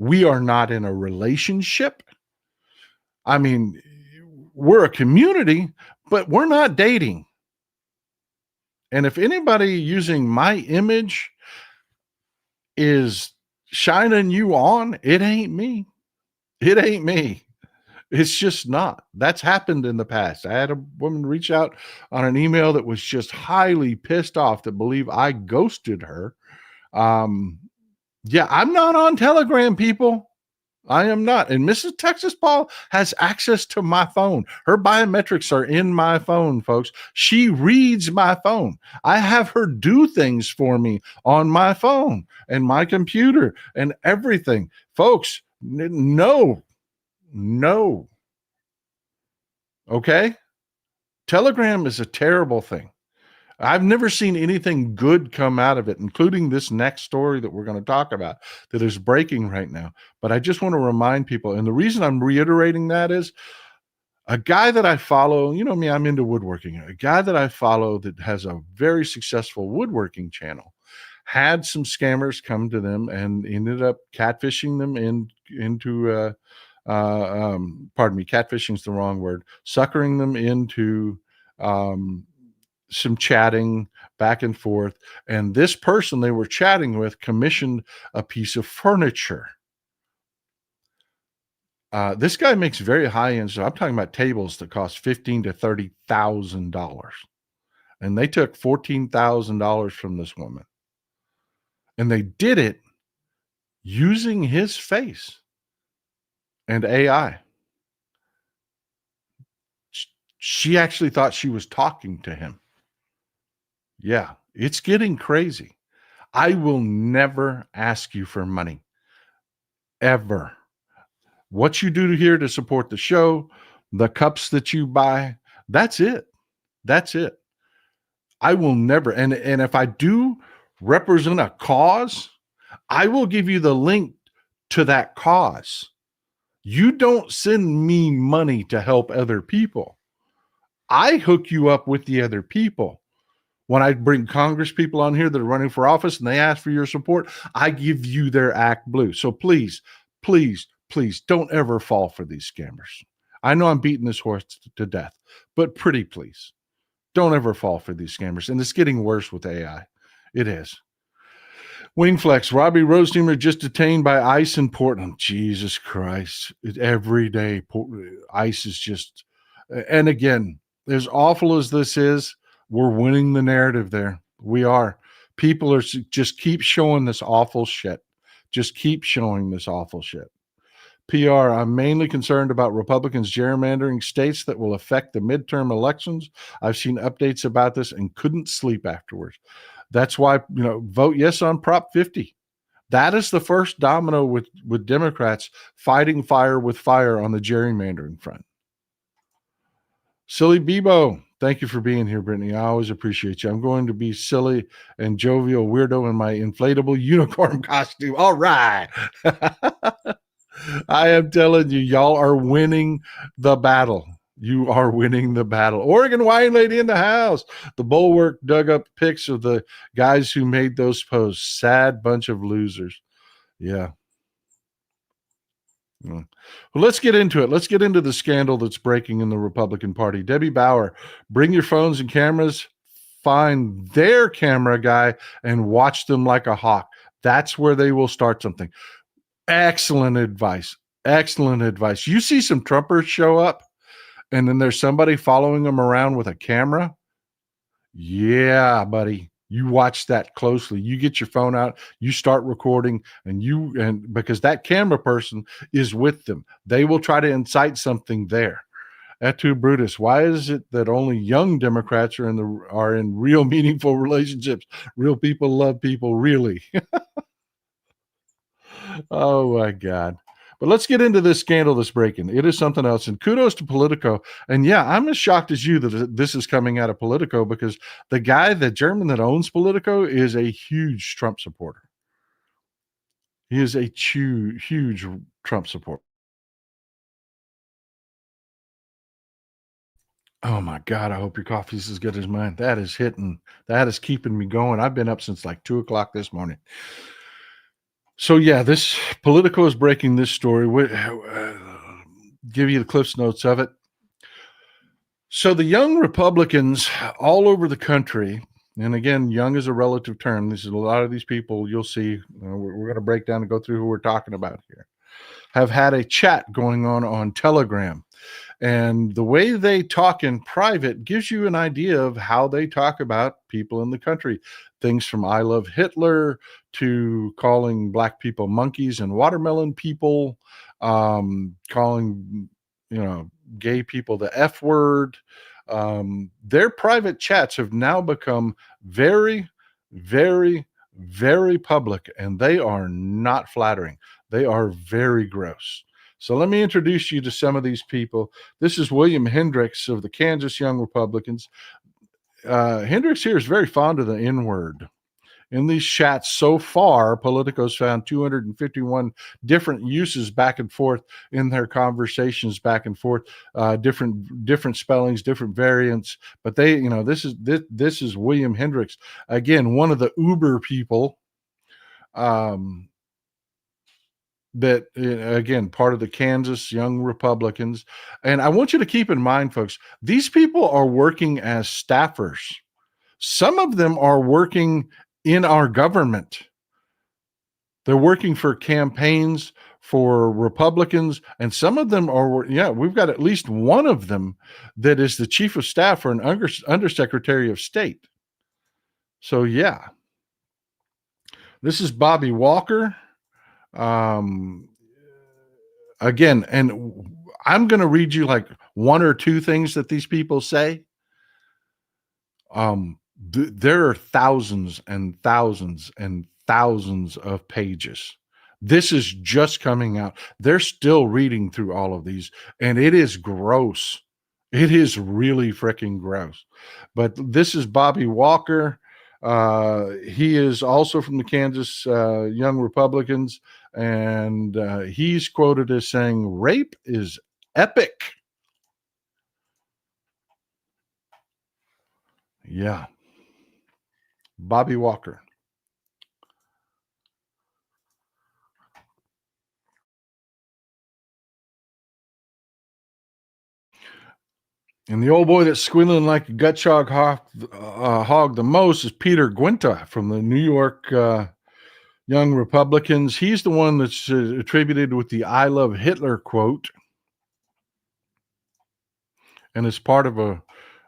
We are not in a relationship. We're a community, but we're not dating. And if anybody using my image is shining you on, it ain't me. It ain't me. It's just not. That's happened in the past. I had a woman reach out on an email that was just highly pissed off, that believe I ghosted her. Yeah, I'm not on Telegram, people. I am not. And Mrs. Texas Paul has access to my phone. Her biometrics are in my phone, folks. She reads my phone. I have her do things for me on my phone and my computer and everything. Folks, no. Okay? Telegram is a terrible thing. I've never seen anything good come out of it, including this next story that we're going to talk about that is breaking right now. But I just want to remind people, and the reason I'm reiterating that is a guy that I follow, you know me, I'm into woodworking. A guy that I follow that has a very successful woodworking channel had some scammers come to them and ended up catfishing them into catfishing is the wrong word, suckering them into some chatting back and forth. And this person they were chatting with commissioned a piece of furniture. This guy makes very high end. So I'm talking about tables that cost $15,000 to $30,000, and they took $14,000 from this woman, and they did it using his face and AI. She actually thought she was talking to him. Yeah, it's getting crazy. I will never ask you for money, ever. What you do here to support the show, the cups that you buy, that's it. That's it. I will never, and if I do represent a cause, I will give you the link to that cause. You don't send me money to help other people. I hook you up with the other people. When I bring Congress people on here that are running for office and they ask for your support, I give you their Act Blue. So please, please, please don't ever fall for these scammers. I know I'm beating this horse to death, but pretty please, don't ever fall for these scammers. And it's getting worse with AI. It is. Wingflex, Robbie Roseneamer just detained by ICE in Portland. Jesus Christ. Every day, ICE is just, and again, as awful as this is, we're winning the narrative there. We are. People are just keep showing this awful shit. Just keep showing this awful shit. PR, I'm mainly concerned about Republicans gerrymandering states that will affect the midterm elections. I've seen updates about this and couldn't sleep afterwards. That's why, vote yes on Prop 50. That is the first domino with Democrats fighting fire with fire on the gerrymandering front. Silly Bebo, thank you for being here, Brittany. I always appreciate you. I'm going to be silly and jovial weirdo in my inflatable unicorn costume. All right. I am telling you, y'all are winning the battle. You are winning the battle. Oregon Wine Lady in the house. The Bulwark dug up pics of the guys who made those posts. Sad bunch of losers. Yeah. Well, let's get into it. Let's get into the scandal that's breaking in the Republican Party. Debbie Bauer, bring your phones and cameras, find their camera guy, and watch them like a hawk. That's where they will start something. Excellent advice. Excellent advice. You see some Trumpers show up, and then there's somebody following them around with a camera. Yeah, buddy. You watch that closely. You get your phone out, you start recording, and because that camera person is with them, they will try to incite something there. Et tu, Brutus, why is it that only young Democrats are in real meaningful relationships? Real people love people, really. Oh my God. But let's get into this scandal that's breaking. It is something else. And kudos to Politico. And yeah, I'm as shocked as you that this is coming out of Politico, because the German that owns Politico is a huge Trump supporter. He is a huge Trump supporter. Oh my God, I hope your coffee's as good as mine. That is hitting. That is keeping me going. I've been up since like 2:00 this morning. So yeah, this Politico is breaking this story. Give you the Cliff's Notes of it. So the young Republicans all over the country, and again, young is a relative term. This is a lot of these people you'll see. We're going to break down and go through who we're talking about here. Have had a chat going on Telegram. And the way they talk in private gives you an idea of how they talk about people in the country. Things from I love Hitler to calling black people monkeys and watermelon people, calling, gay people the F word. Their private chats have now become very, very, very public, and they are not flattering. They are very gross. So let me introduce you to some of these people. This is William Hendricks of the Kansas Young Republicans. Hendricks here is very fond of the N-word. In these chats so far, Politico's found 251 different uses back and forth in their conversations back and forth, different spellings, different variants. But this is William Hendricks, again, one of the Uber people. That, again, part of the Kansas Young Republicans. And I want you to keep in mind, folks, these people are working as staffers. Some of them are working in our government. They're working for campaigns for Republicans, and some of them are, we've got at least one of them that is the chief of staff for an undersecretary of state. So, yeah. This is Bobby Walker. Again, and I'm going to read you like one or two things that these people say. There are thousands and thousands and thousands of pages. This is just coming out. They're still reading through all of these, and it is gross. It is really freaking gross. But this is Bobby Walker. He is also from the Kansas Young Republicans, and he's quoted as saying, "Rape is epic." Yeah. Bobby Walker. And the old boy that's squealing like a gut hog the most is Peter Guinta from the New York Young Republicans. He's the one that's attributed with the "I love Hitler" quote. And it's part of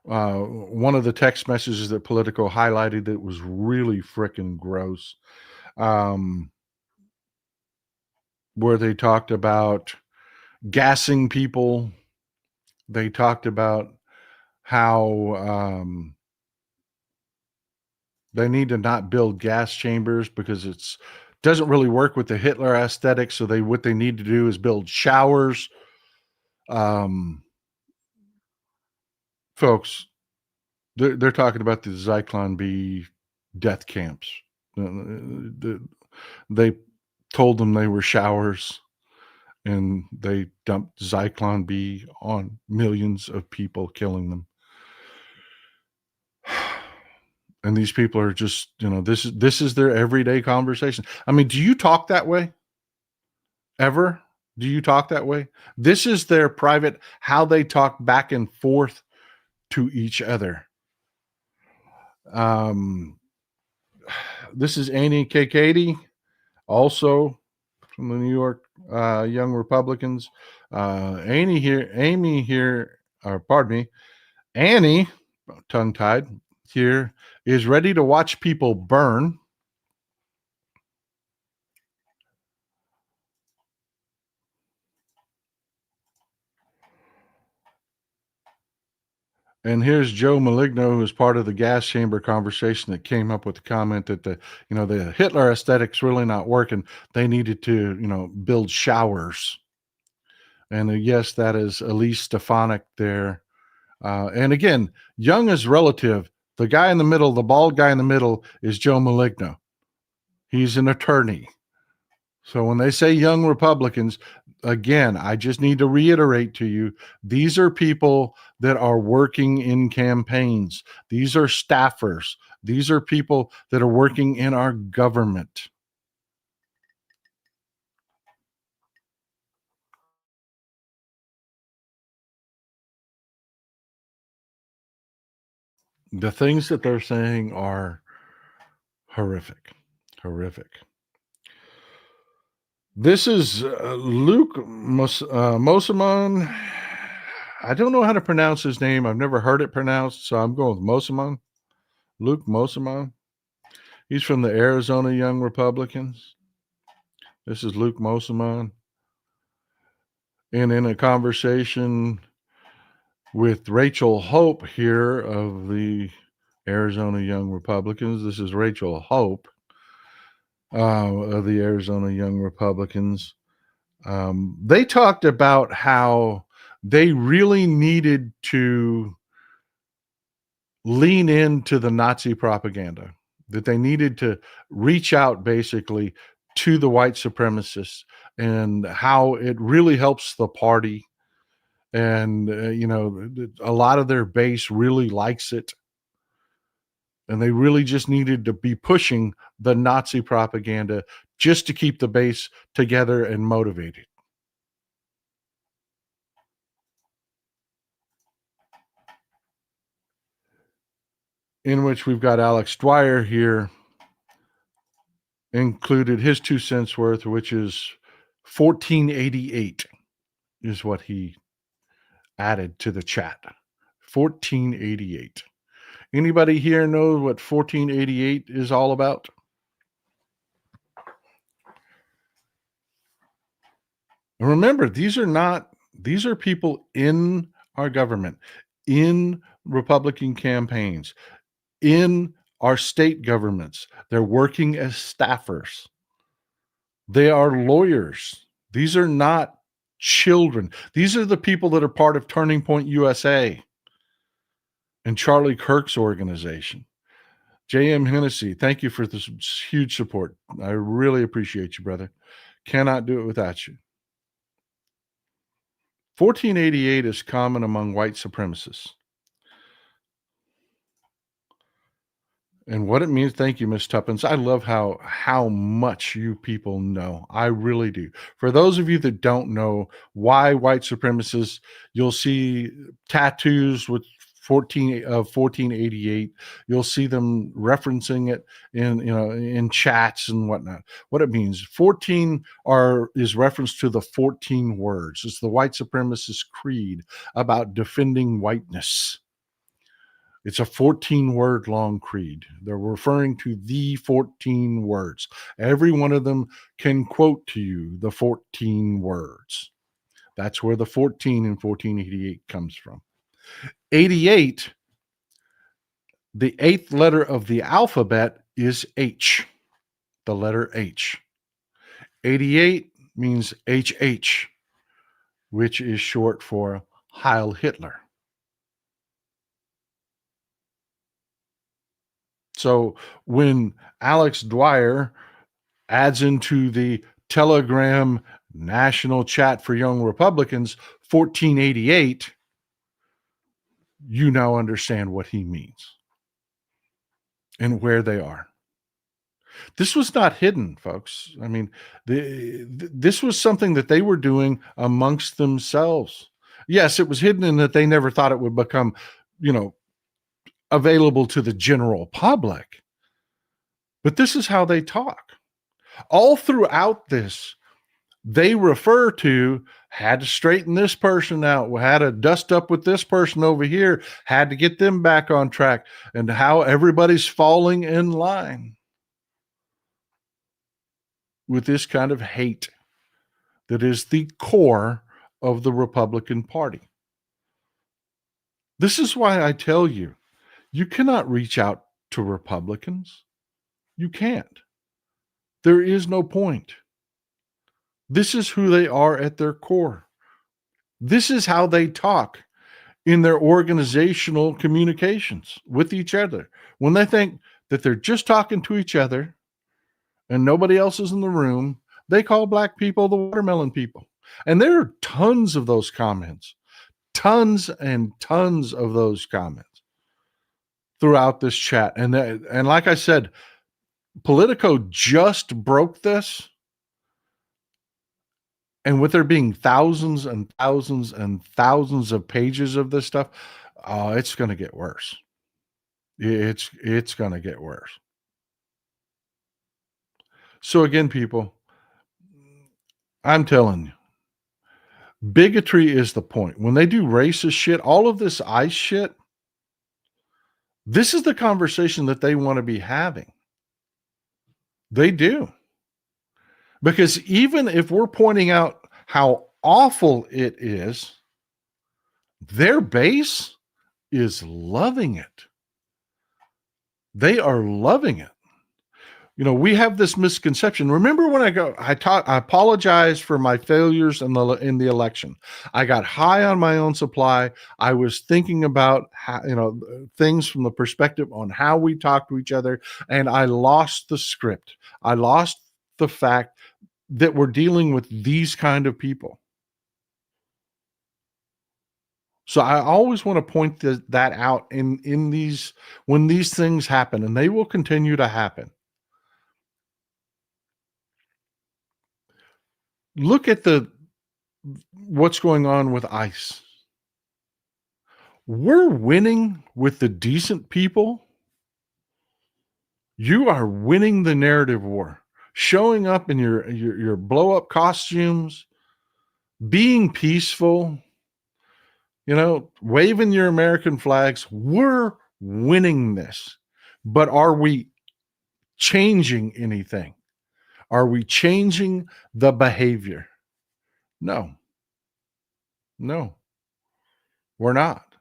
one of the text messages that Politico highlighted that was really freaking gross, where they talked about gassing people. They talked about how they need to not build gas chambers because it's doesn't really work with the Hitler aesthetic. So what they need to do is build showers. Folks, they're talking about the Zyklon B death camps. They told them they were showers, and they dumped Zyklon B on millions of people, killing them. And these people are just, this is their everyday conversation. I mean, do you talk that way? Ever? Do you talk that way? This is their private, how they talk back and forth to each other. This is Annie Kakady, also from the New York Young Republicans. Annie, tongue-tied here, is ready to watch people burn. And here's Joe Maligno, who is part of the gas chamber conversation that came up with the comment that the Hitler aesthetic's really not working. They needed to, build showers. And yes, that is Elise Stefanik there. And again, young is relative. The guy in the middle, the bald guy in the middle, is Joe Maligno. He's an attorney. So when they say young Republicans, again, I just need to reiterate to you, these are people that are working in campaigns. These are staffers. These are people that are working in our government. The things that they're saying are horrific. This is Luke Mosamon. I don't know how to pronounce his name. I've never heard it pronounced, so I'm going with Mosamon. Luke Mosamon. He's from the Arizona Young Republicans. This is Luke Mosamon. And in a conversation with Rachel Hope here of the Arizona Young Republicans, this is Rachel Hope of the Arizona Young Republicans. They talked about how they really needed to lean into the Nazi propaganda, that they needed to reach out basically to the white supremacists and how it really helps the party. And, a lot of their base really likes it. And they really just needed to be pushing the Nazi propaganda just to keep the base together and motivated. In which we've got Alex Dwyer here. included his 2 cents worth, which is 1488 is what he added to the chat. 1488. Anybody here know what 1488 is all about? And remember, these are people in our government, in Republican campaigns, in our state governments. They're working as staffers. They are lawyers. These are not children. These are the people that are part of Turning Point USA and Charlie Kirk's organization. J.M. Hennessy, thank you for this huge support. I really appreciate you, brother. Cannot do it without you. 1488 is common among white supremacists. And what it means, thank you, Miss Tuppence. I love how much you people know. I really do. For those of you that don't know why white supremacists, you'll see tattoos with 1488. You'll see them referencing it in chats and whatnot. What it means, 14 is reference to the 14 words. It's the white supremacist creed about defending whiteness. It's a 14-word long creed. They're referring to the 14 words. Every one of them can quote to you the 14 words. That's where the 14 in 1488 comes from. 88, the 8th letter of the alphabet is H, the letter H. 88 means HH, which is short for Heil Hitler. So when Alex Dwyer adds into the Telegram national chat for young Republicans 1488, you now understand what he means and where they are. This was not hidden, folks. I mean, this was something that they were doing amongst themselves. Yes, it was hidden in that they never thought it would become, available to the general public. But this is how they talk. All throughout this, they refer to, had to straighten this person out, had to dust up with this person over here, had to get them back on track, and how everybody's falling in line with this kind of hate that is the core of the Republican Party. This is why I tell you, you cannot reach out to Republicans. You can't. There is no point. This is who they are at their core. This is how they talk in their organizational communications with each other. When they think that they're just talking to each other and nobody else is in the room, they call black people the watermelon people. And there are tons of those comments, tons and tons of those comments throughout this chat. And like I said, Politico just broke this. And with there being thousands and thousands and thousands of pages of this stuff, it's going to get worse. It's going to get worse. So again, people, I'm telling you, bigotry is the point. When they do racist shit, all of this ICE shit, this is the conversation that they want to be having. They do. Because even if we're pointing out how awful it is, their base is loving it. They are loving it. We have this misconception. Remember when I apologize for my failures in the election. I got high on my own supply. I was thinking about how, things from the perspective on how we talk to each other, and I lost the script. I lost the fact that we're dealing with these kind of people. So I always want to point that out in these, when these things happen, and they will continue to happen. Look at what's going on with ICE. We're winning with the decent people. You are winning the narrative war. showing up in your blow up costumes, being peaceful, waving your American flags. We're winning this. But are we changing anything? Are we changing the behavior? No, we're not.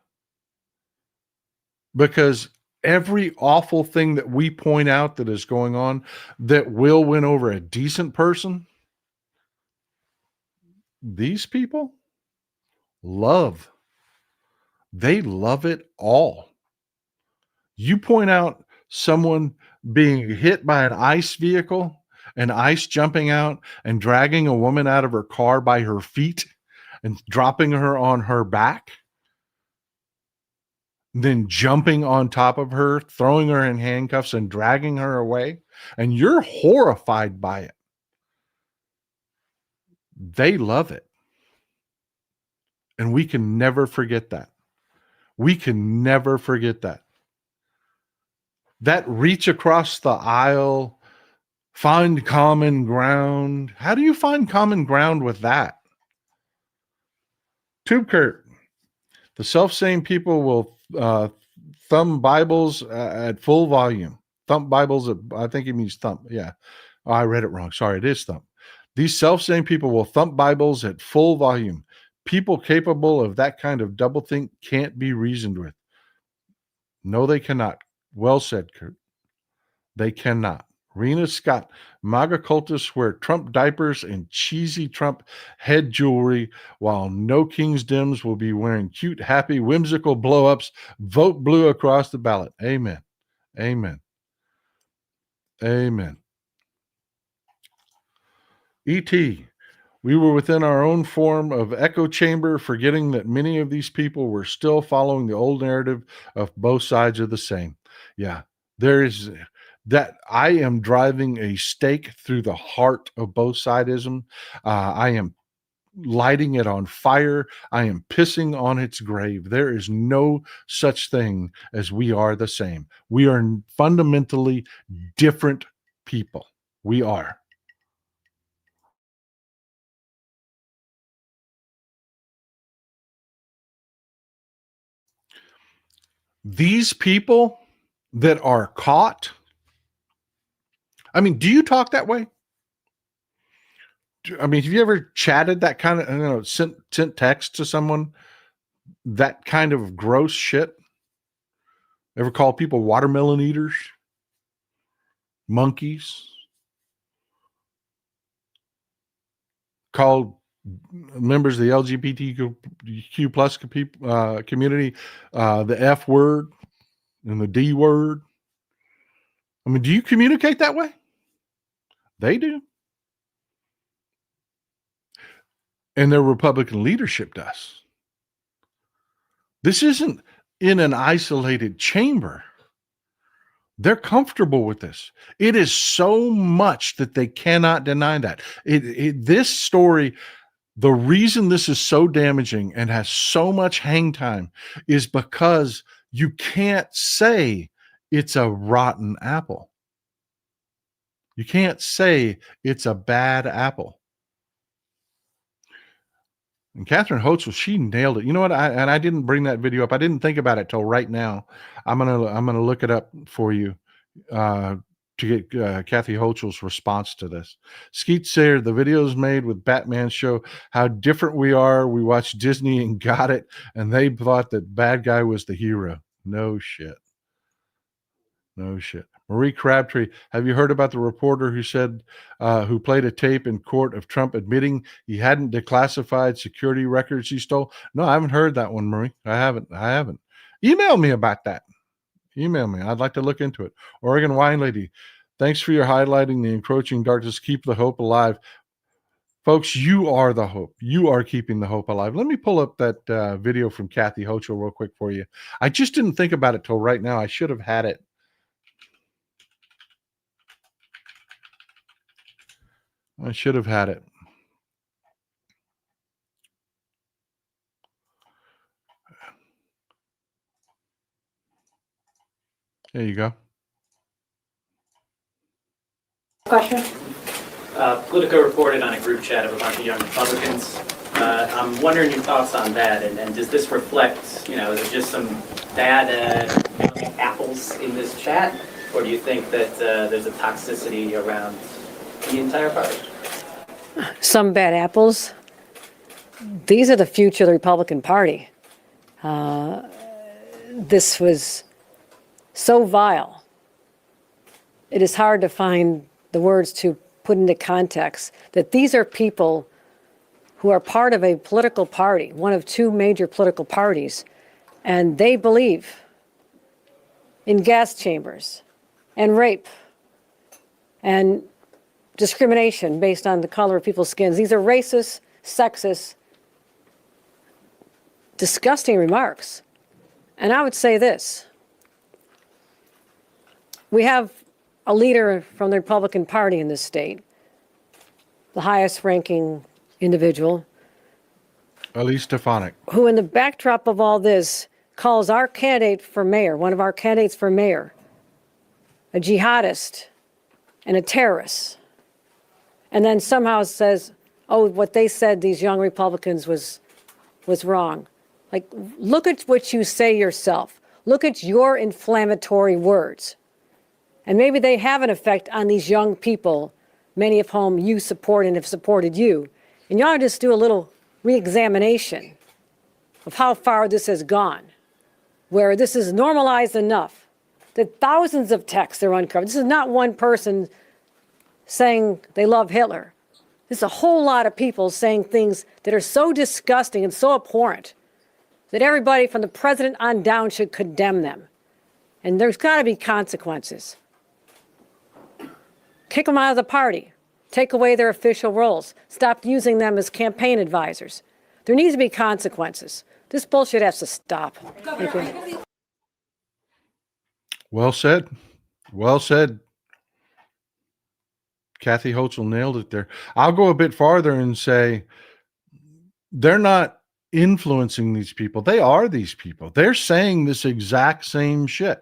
Because every awful thing that we point out that is going on that will win over a decent person, these people love. They love it all. You point out someone being hit by an ICE vehicle and ICE jumping out and dragging a woman out of her car by her feet and dropping her on her back, then jumping on top of her, throwing her in handcuffs and dragging her away, and you're horrified by it. They love it. And we can never forget that. We can never forget that. That reach across the aisle, find common ground. How do you find common ground with that? Tube Kurt, the self-same people will thumb Bibles at full volume. Thump Bibles, I think he means thump. Yeah. Oh, I read it wrong. Sorry, it is thump. These self-same people will thump Bibles at full volume. People capable of that kind of doublethink can't be reasoned with. No, they cannot. Well said, Kurt. They cannot. Rena Scott, MAGA cultists wear Trump diapers and cheesy Trump head jewelry, while no King's Dems will be wearing cute, happy, whimsical blow-ups. Vote blue across the ballot. Amen. Amen. Amen. E.T., we were within our own form of echo chamber, forgetting that many of these people were still following the old narrative of both sides of the same. Yeah, there is that. I am driving a stake through the heart of both sidism. I am lighting it on fire. I am pissing on its grave. There is no such thing as we are the same. We are fundamentally different people. We are. These people that are caught, I mean, do you talk that way? I mean, have you ever chatted that kind of, sent text to someone, that kind of gross shit? Ever call people watermelon eaters, monkeys? Called members of the LGBTQ plus community the F word and the D word? I mean, do you communicate that way? They do. And their Republican leadership does. This isn't in an isolated chamber. They're comfortable with this. It is so much that they cannot deny that. This story, the reason this is so damaging and has so much hang time is because you can't say it's a rotten apple. You can't say it's a bad apple. And Catherine Hochul, she nailed it. You know what? I didn't bring that video up. I didn't think about it till right now. I'm gonna look it up for you to get Kathy Hochul's response to this. Skeet Sayer, the videos made with Batman show how different we are. We watched Disney and got it, and they thought that bad guy was the hero. No shit. No shit. Marie Crabtree, have you heard about the reporter who said, who played a tape in court of Trump admitting he hadn't declassified security records he stole? No, I haven't heard that one, Marie. I haven't. Email me about that. Email me. I'd like to look into it. Oregon Wine Lady, thanks for your highlighting the encroaching darkness. Keep the hope alive. Folks, you are the hope. You are keeping the hope alive. Let me pull up that video from Kathy Hochul real quick for you. I just didn't think about it till right now. I should have had it. I should have had it. There you go. Question? Politico reported on a group chat of a bunch of young Republicans. I'm wondering your thoughts on that, and does this reflect, is it just some bad apples in this chat, or do you think that there's a toxicity around the entire party? Some bad apples. These are the future of the Republican Party. This was so vile. It is hard to find the words to put into context that these are people who are part of a political party, one of two major political parties, and they believe in gas chambers and rape and discrimination based on the color of people's skins. These are racist, sexist, disgusting remarks. And I would say this. We have a leader from the Republican Party in this state, the highest ranking individual, Elise Stefanik, who in the backdrop of all this calls our candidate for mayor, one of our candidates for mayor, a jihadist and a terrorist. And then somehow says, oh, what they said, these young Republicans, was wrong. Like, look at what you say yourself. Look at your inflammatory words. And maybe they have an effect on these young people, many of whom you support and have supported you. And you ought to just do a little re-examination of how far this has gone, where this is normalized enough that thousands of texts are uncovered. This is not one person saying they love Hitler. This is a whole lot of people saying things that are so disgusting and so abhorrent that everybody from the president on down should condemn them. And there's got to be consequences. Kick them out of the party. Take away their official roles. Stop using them as campaign advisors. There needs to be consequences. This bullshit has to stop. Thank you. well said. Well said. Kathy Hochul nailed it there. I'll go a bit farther and say they're not influencing these people. They are these people. They're saying this exact same shit.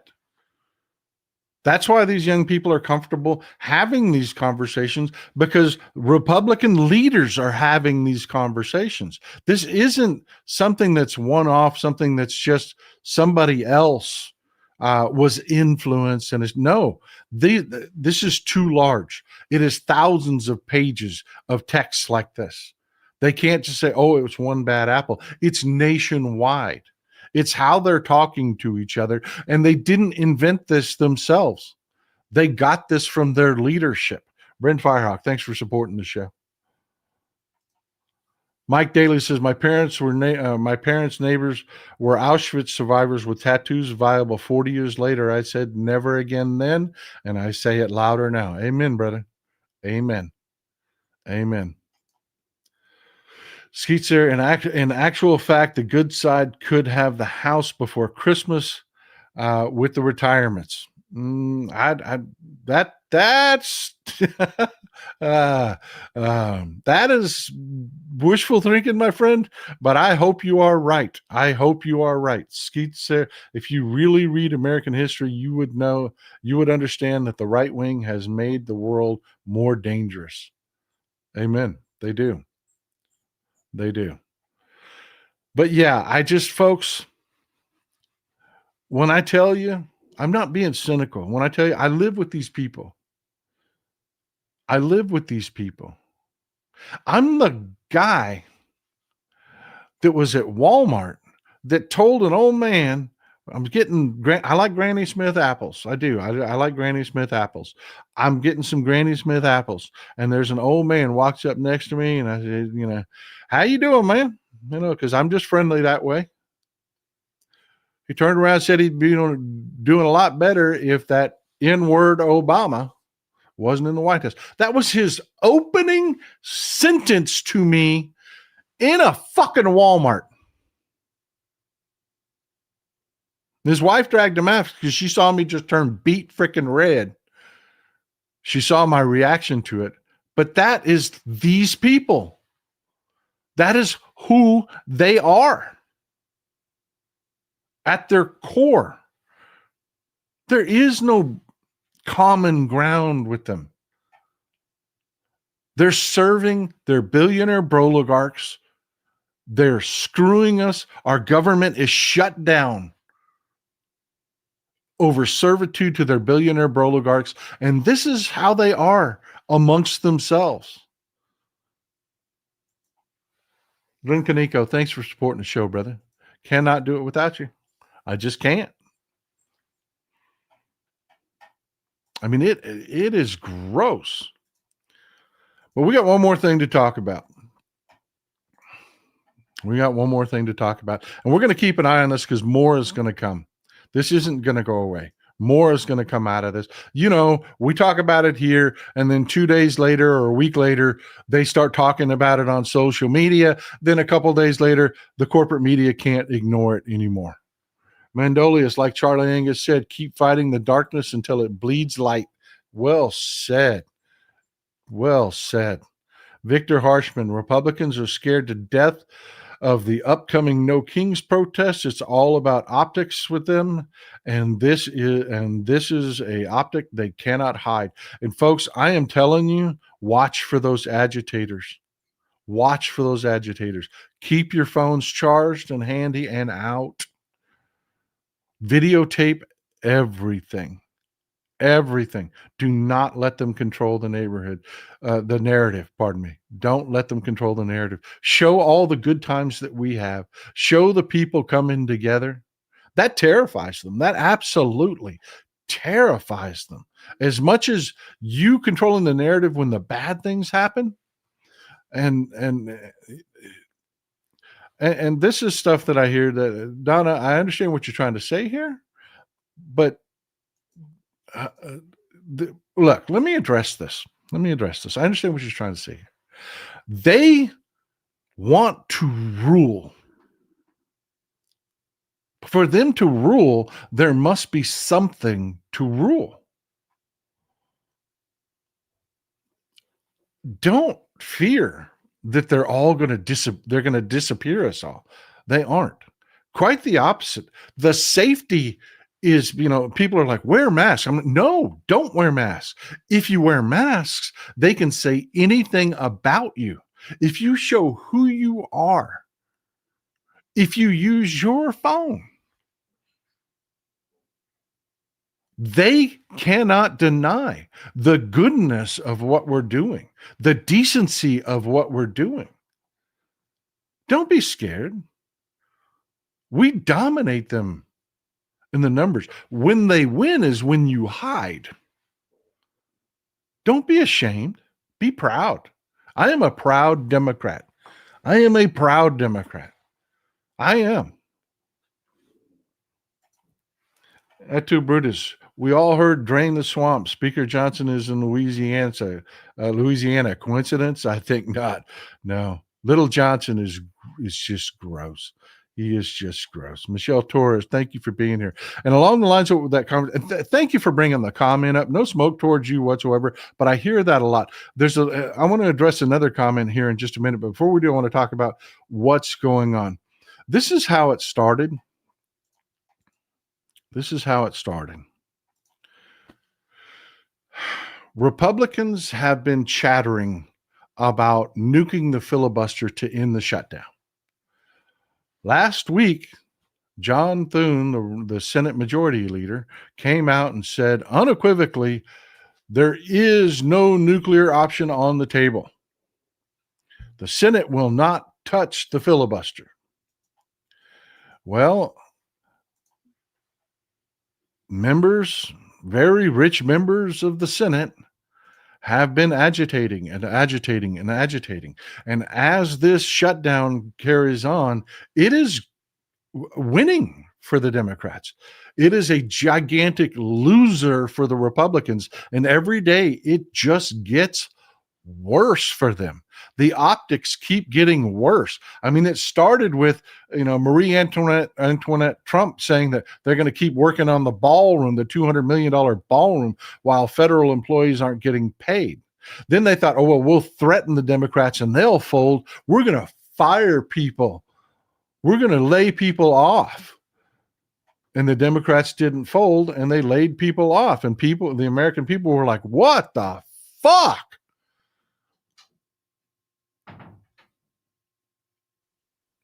That's why these young people are comfortable having these conversations, because Republican leaders are having these conversations. This isn't something that's one-off, something that's just somebody else was influenced. And this is too large. It is thousands of pages of text like this. They can't just say, oh, it was one bad apple. It's nationwide. It's how they're talking to each other. And they didn't invent this themselves. They got this from their leadership. Brent Firehawk, thanks for supporting the show. Mike Daly says, my parents' neighbors were Auschwitz survivors with tattoos viable 40 years later. I said, never again then. And I say it louder now. Amen, brother. Amen. Amen. Skeets there. In actual fact, the good side could have the house before Christmas with the retirements. That is wishful thinking, my friend. But I hope you are right. I hope you are right. Skeets there. If you really read American history, you would understand that the right wing has made the world more dangerous. Amen. They do. They do. But yeah, folks, when I tell you, I'm not being cynical. When I tell you, I live with these people. I live with these people. I'm the guy that was at Walmart that told an old man, I like Granny Smith apples. I do. I like Granny Smith apples. I'm getting some Granny Smith apples. And there's an old man walks up next to me and I said, how you doing, man? Because I'm just friendly that way. He turned around and said he'd be doing a lot better if that N-word Obama wasn't in the White House. That was his opening sentence to me in a fucking Walmart. His wife dragged him out because she saw me just turn beet freaking red. She saw my reaction to it. But that is these people. That is who they are. At their core, there is no common ground with them. They're serving their billionaire oligarchs. They're screwing us. Our government is shut down over servitude to their billionaire oligarchs. And this is how they are amongst themselves. Glenn Kaneko, thanks for supporting the show, brother. Cannot do it without you. I just can't. I mean, it is gross. But we got one more thing to talk about. And we're going to keep an eye on this because more is going to come. This isn't going to go away. More is going to come out of this. You know, we talk about it here, and then 2 days later or a week later, they start talking about it on social media. Then a couple of days later, the corporate media can't ignore it anymore. Mandolius, like Charlie Angus said, keep fighting the darkness until it bleeds light. Well said. Well said. Victor Harshman, Republicans are scared to death of the upcoming No Kings protests. It's all about optics with them, and this is a optic they cannot hide. And folks, I am telling you, watch for those agitators. Watch for those agitators. Keep your phones charged and handy and out. Videotape everything. Everything. Do not let them control the neighborhood, the narrative, pardon me. Don't let them control the narrative. Show all the good times that we have. Show the people coming together. That terrifies them. That absolutely terrifies them. As much as you controlling the narrative when the bad things happen. And this is stuff that I hear that, Donna, I understand what you're trying to say here, but look, let me address this. I understand what you're trying to say here. They want to rule. For them to rule, there must be something to rule. Don't fear that they're all going to they're going to disappear us all. They aren't. Quite the opposite. The safety is, people are like, wear masks. I'm like, no, don't wear masks. If you wear masks, they can say anything about you. If you show who you are, if you use your phone, they cannot deny the goodness of what we're doing, the decency of what we're doing. Don't be scared. We dominate them in the numbers. When they win is when you hide. Don't be ashamed. Be proud. I am a proud Democrat. I am. Et tu, Brutus. We all heard drain the swamp. Speaker Johnson is in Louisiana. Coincidence? I think not. No. Little Johnson is just gross. He is just gross. Michelle Torres, thank you for being here. And along the lines of that comment, thank you for bringing the comment up. No smoke towards you whatsoever, but I hear that a lot. I want to address another comment here in just a minute, but before we do, I want to talk about what's going on. This is how it started. Republicans have been chattering about nuking the filibuster to end the shutdown. Last week, John Thune, the Senate Majority Leader, came out and said unequivocally, there is no nuclear option on the table. The Senate will not touch the filibuster. Well, very rich members of the Senate have been agitating. And as this shutdown carries on, it is winning for the Democrats. It is a gigantic loser for the Republicans. And every day it just gets worse for them. The optics keep getting worse. I mean, it started with, Marie Antoinette Trump saying that they're going to keep working on the ballroom, the $200 million ballroom, while federal employees aren't getting paid. Then they thought, we'll threaten the Democrats and they'll fold. We're going to fire people. We're going to lay people off. And the Democrats didn't fold and they laid people off. And the American people were like, what the fuck?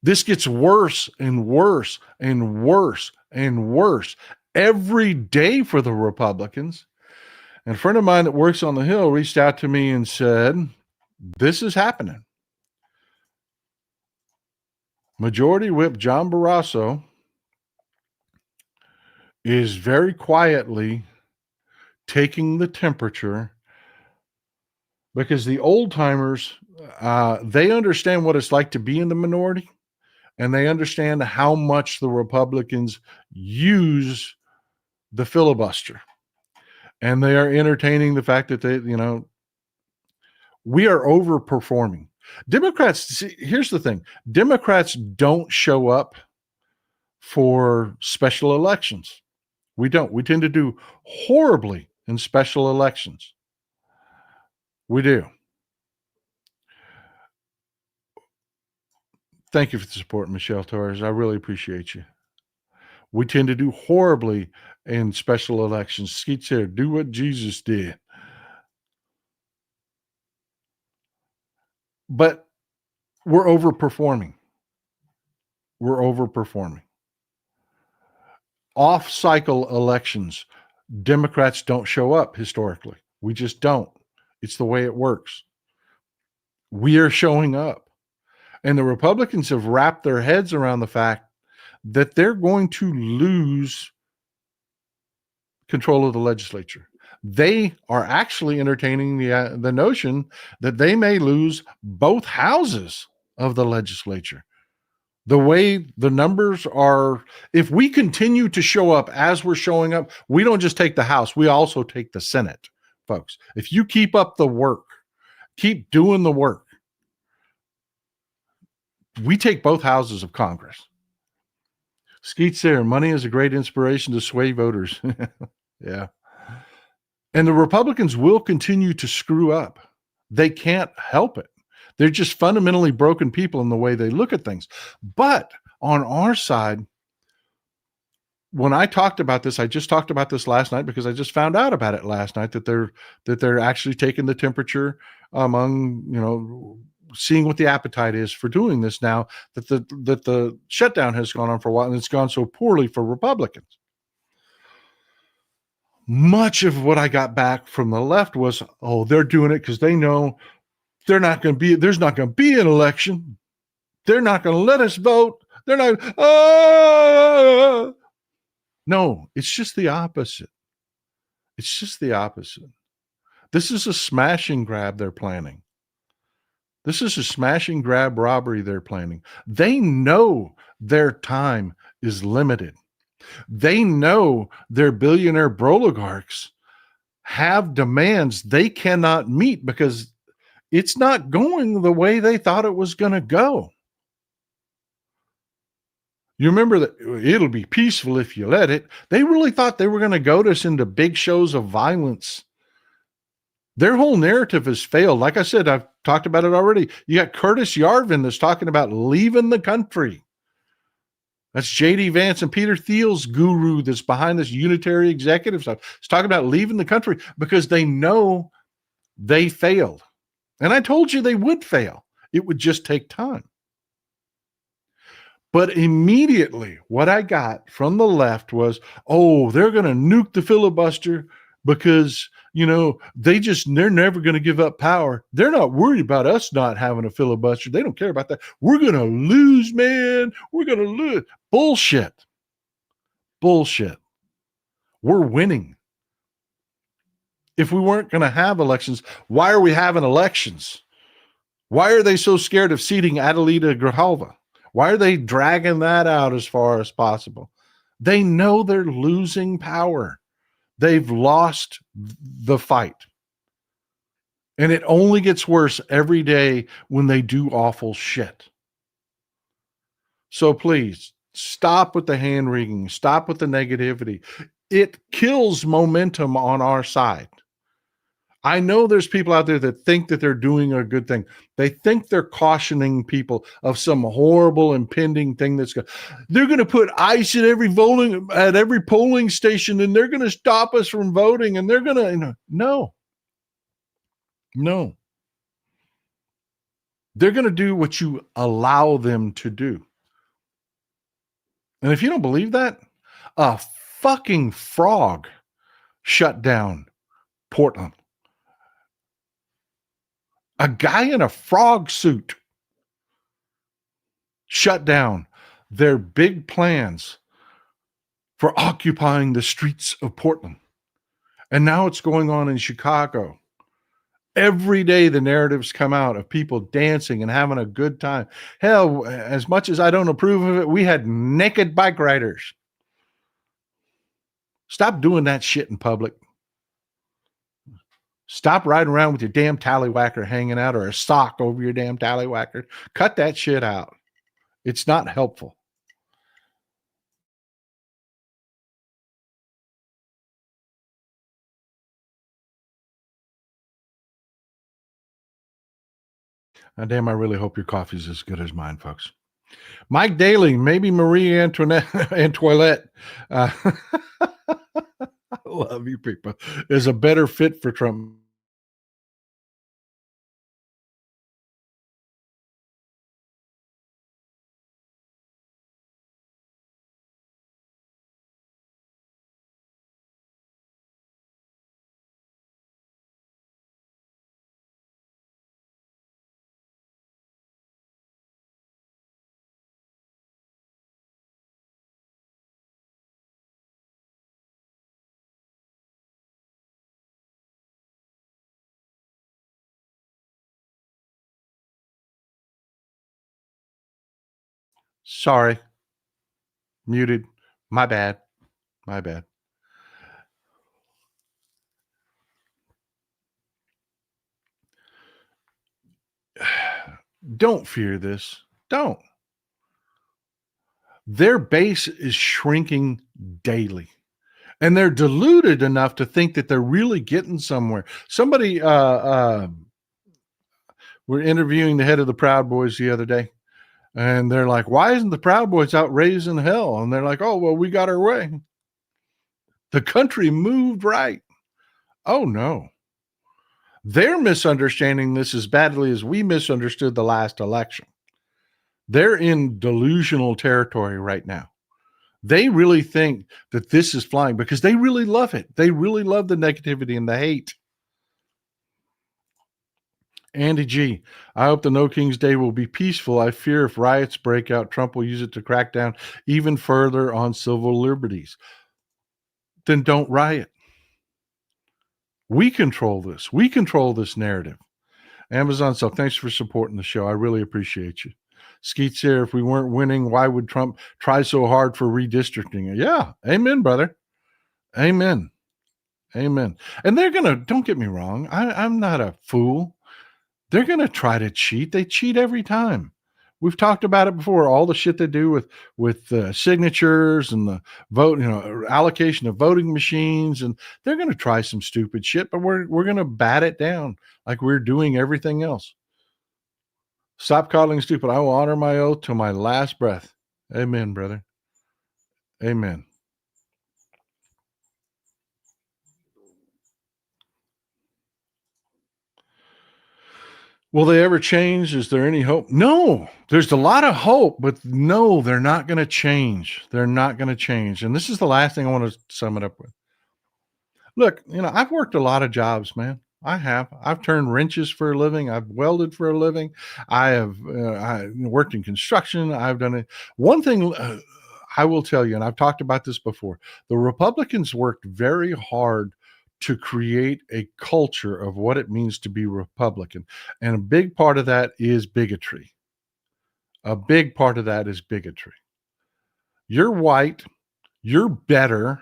This gets worse and worse and worse and worse every day for the Republicans. And a friend of mine that works on the Hill reached out to me and said, this is happening. Majority Whip John Barrasso is very quietly taking the temperature, because the old timers, they understand what it's like to be in the minority, and they understand how much the Republicans use the filibuster. And they are entertaining the fact that we are overperforming. Democrats, see, here's the thing. Democrats don't show up for special elections. We don't. We tend to do horribly in special elections. We do. Thank you for the support, Michelle Torres. I really appreciate you. We tend to do horribly in special elections. Skeets here, do what Jesus did. But we're overperforming. We're overperforming. Off-cycle elections, Democrats don't show up historically. We just don't. It's the way it works. We are showing up. And the Republicans have wrapped their heads around the fact that they're going to lose control of the legislature. They are actually entertaining the notion that they may lose both houses of the legislature. The way the numbers are, if we continue to show up as we're showing up, we don't just take the House, we also take the Senate, folks. If you keep up the work, keep doing the work, we take both houses of Congress. Skeets there, money is a great inspiration to sway voters. Yeah. And the Republicans will continue to screw up. They can't help it. They're just fundamentally broken people in the way they look at things. But on our side, when I talked about this, I just talked about this last night because I just found out about it last night, that they're actually taking the temperature among, seeing what the appetite is for doing this now that the shutdown has gone on for a while and it's gone so poorly for Republicans. Much of what I got back from the left was, oh, they're doing it because they know there's not going to be an election. They're not going to let us vote. They're not. No, it's just the opposite. It's just the opposite. This is a smash and grab they're planning. This is a smash and grab robbery they're planning. They know their time is limited. They know their billionaire oligarchs have demands they cannot meet because it's not going the way they thought it was going to go. You remember that it'll be peaceful if you let it. They really thought they were going to goad us into big shows of violence. Their whole narrative has failed. Like I said, I've talked about it already. You got Curtis Yarvin that's talking about leaving the country. That's J.D. Vance and Peter Thiel's guru that's behind this unitary executive stuff. He's talking about leaving the country because they know they failed. And I told you they would fail. It would just take time. But immediately what I got from the left was, oh, they're going to nuke the filibuster because, they're never going to give up power. They're not worried about us not having a filibuster. They don't care about that. We're going to lose, man. We're going to lose. Bullshit. We're winning. If we weren't going to have elections, why are we having elections? Why are they so scared of seating Adelita Grijalva? Why are they dragging that out as far as possible? They know they're losing power. They've lost the fight. And it only gets worse every day when they do awful shit. So please, stop with the hand wringing. Stop with the negativity. It kills momentum on our side. I know there's people out there that think that they're doing a good thing. They think they're cautioning people of some horrible impending thing they're going to put ICE at every polling station, and they're going to stop us from voting, and they're going to no. They're going to do what you allow them to do. And if you don't believe that, a fucking frog shut down Portland. A guy in a frog suit shut down their big plans for occupying the streets of Portland. And now it's going on in Chicago. Every day the narratives come out of people dancing and having a good time. Hell, as much as I don't approve of it, we had naked bike riders. Stop doing that shit in public. Stop riding around with your damn tallywhacker hanging out or a sock over your damn tallywhacker. Cut that shit out. It's not helpful. Now, damn, I really hope your coffee's as good as mine, folks. Mike Daly, maybe Marie Antoinette. I love you people. Is a better fit for Trump. Sorry. Muted. My bad. My bad. Don't fear this. Don't. Their base is shrinking daily. And they're deluded enough to think that they're really getting somewhere. Somebody, we're interviewing the head of the Proud Boys the other day. And they're like, why isn't the Proud Boys out raising hell? And they're like, oh, well, we got our way. The country moved right. Oh, no. They're misunderstanding this as badly as we misunderstood the last election. They're in delusional territory right now. They really think that this is flying because they really love it. They really love the negativity and the hate. Andy G, I hope the No King's Day will be peaceful. I fear if riots break out, Trump will use it to crack down even further on civil liberties. Then don't riot. We control this. We control this narrative. Amazon Self, thanks for supporting the show. I really appreciate you. Skeet's here. If we weren't winning, why would Trump try so hard for redistricting? Yeah. Amen, brother. Amen. Amen. And they're going to, don't get me wrong. I'm not a fool. They're going to try to cheat. They cheat every time. We've talked about it before. All the shit they do with signatures and the vote, allocation of voting machines, and they're going to try some stupid shit. But we're going to bat it down like we're doing everything else. Stop calling stupid. I will honor my oath till my last breath. Amen, brother. Amen. Will they ever change? Is there any hope? No, there's a lot of hope, but no, they're not going to change. They're not going to change. And this is the last thing I want to sum it up with. Look, I've worked a lot of jobs, man. I have. I've turned wrenches for a living. I've welded for a living. I have worked in construction. I've done it. One thing I will tell you, and I've talked about this before, the Republicans worked very hard to create a culture of what it means to be Republican. And a big part of that is bigotry. A big part of that is bigotry. You're white. You're better.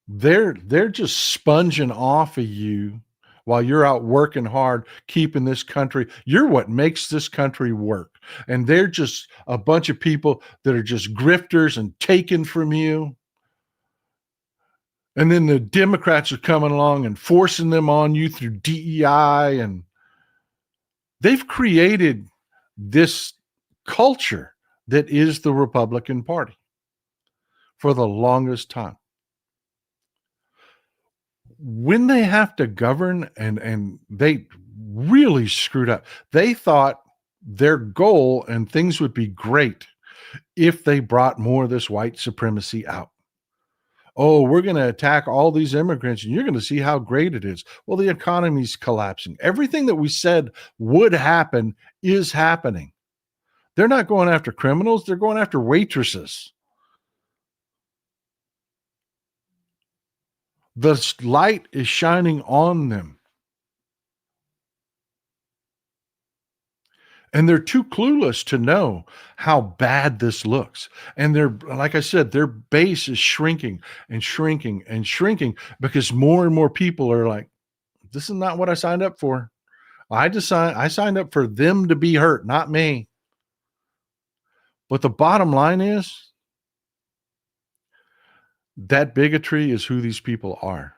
They're just sponging off of you while you're out working hard, keeping this country. You're what makes this country work. And they're just a bunch of people that are just grifters and taking from you. And then the Democrats are coming along and forcing them on you through DEI. And they've created this culture that is the Republican Party for the longest time. When they have to govern, and they really screwed up. They thought their goal and things would be great if they brought more of this white supremacy out. Oh, we're going to attack all these immigrants and you're going to see how great it is. Well, the economy's collapsing. Everything that we said would happen is happening. They're not going after criminals. They're going after waitresses. The light is shining on them. And they're too clueless to know how bad this looks. And they're, like I said, their base is shrinking and shrinking and shrinking because more and more people are like, this is not what I signed up for. I signed up for them to be hurt, not me. But the bottom line is that bigotry is who these people are.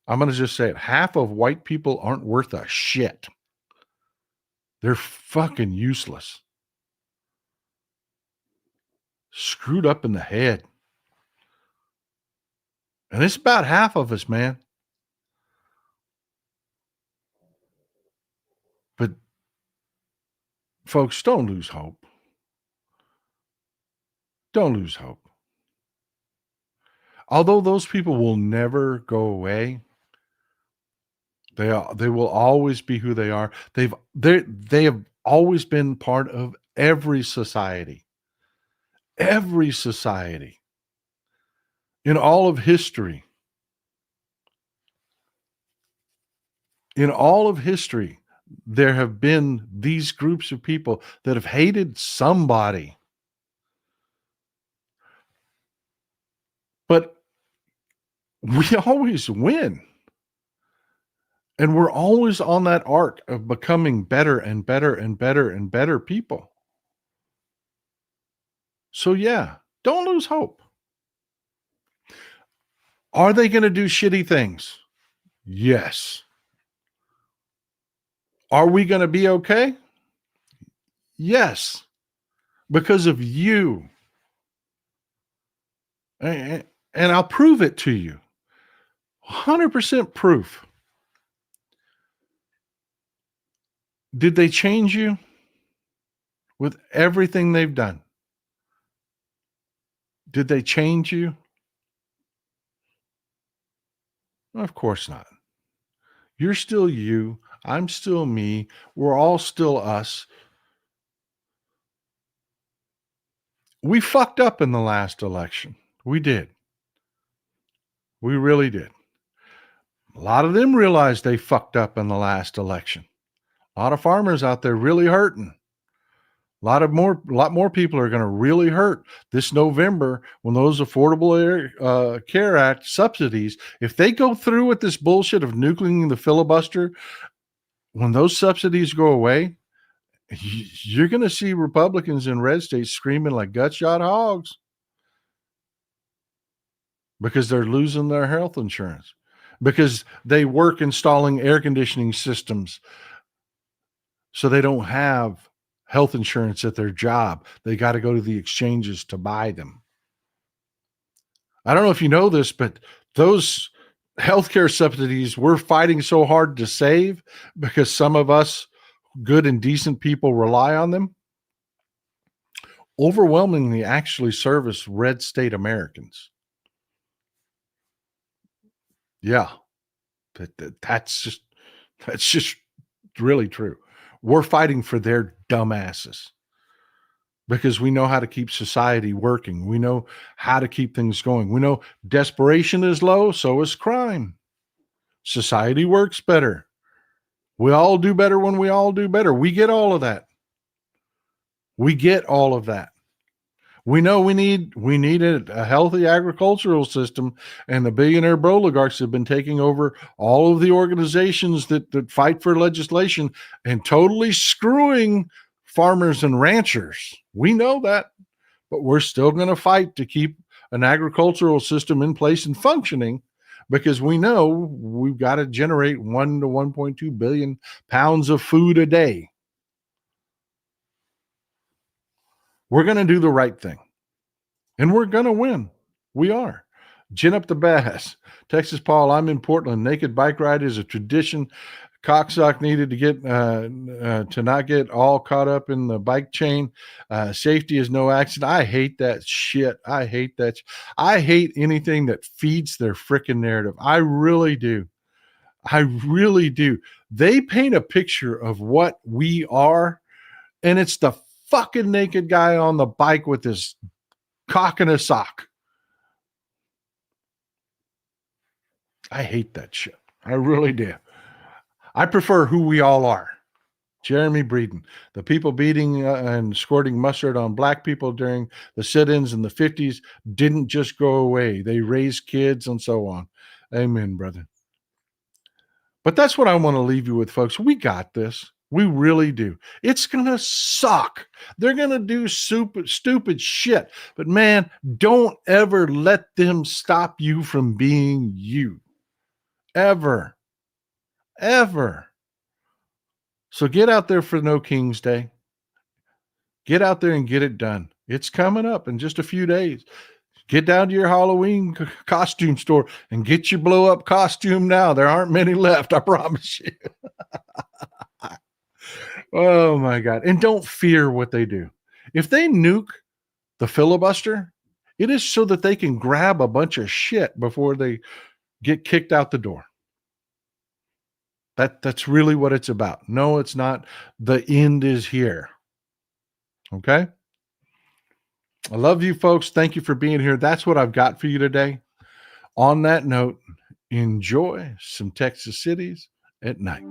I'm going to just say it. Half of white people aren't worth a shit. They're fucking useless. Screwed up in the head. And it's about half of us, man. But folks, don't lose hope. Don't lose hope. Although those people will never go away, they will always be who they are. They have always been part of every society. Every society. In all of history. In all of history, there have been these groups of people that have hated somebody. But we always win. And we're always on that arc of becoming better and better and better and better people. So yeah, don't lose hope. Are they going to do shitty things? Yes. Are we going to be okay? Yes. Because of you. And I'll prove it to you. 100% proof. Did they change you with everything they've done? Did they change you? Of course not. You're still you. I'm still me. We're all still us. We fucked up in the last election. We did. We really did. A lot of them realized they fucked up in the last election. A lot of farmers out there really hurting. A lot more people are going to really hurt this November when those Affordable Care Act subsidies, if they go through with this bullshit of nuclearing the filibuster, when those subsidies go away, you're going to see Republicans in red states screaming like gut-shot hogs because they're losing their health insurance, because they work installing air conditioning systems so they don't have health insurance at their job. They got to go to the exchanges to buy them. I don't know if you know this, but those healthcare subsidies we're fighting so hard to save because some of us good and decent people rely on them, overwhelmingly actually service red state Americans. Yeah, that's just really true. We're fighting for their dumbasses because we know how to keep society working. We know how to keep things going. We know desperation is low, so is crime. Society works better. We all do better when we all do better. We get all of that. We get all of that. We know we need a healthy agricultural system, and the billionaire oligarchs have been taking over all of the organizations that fight for legislation and totally screwing farmers and ranchers. We know that, but we're still going to fight to keep an agricultural system in place and functioning because we know we've got to generate 1 to 1.2 billion pounds of food a day. We're going to do the right thing. And we're going to win. We are. Gin up the bass. Texas Paul, I'm in Portland. Naked bike ride is a tradition. Cocksock needed to get to not get all caught up in the bike chain. Safety is no accident. I hate that shit. I hate that. I hate anything that feeds their freaking narrative. I really do. I really do. They paint a picture of what we are, and it's the fucking naked guy on the bike with his cock in a sock. I hate that shit. I really do. I prefer who we all are. Jeremy Breeden, the people beating and squirting mustard on black people during the sit-ins in the 50s didn't just go away. They raised kids and so on. Amen, brother. But that's what I want to leave you with, folks. We got this. We really do. It's going to suck. They're going to do stupid shit. But man, don't ever let them stop you from being you. Ever. Ever. So get out there for No King's Day. Get out there and get it done. It's coming up in just a few days. Get down to your Halloween costume store and get your blow up costume now. There aren't many left, I promise you. Oh my God. And don't fear what they do. If they nuke the filibuster, it is so that they can grab a bunch of shit before they get kicked out the door. That's really what it's about. No, it's not. The end is here. Okay? I love you folks. Thank you for being here. That's what I've got for you today. On that note, enjoy some Texas cities at night.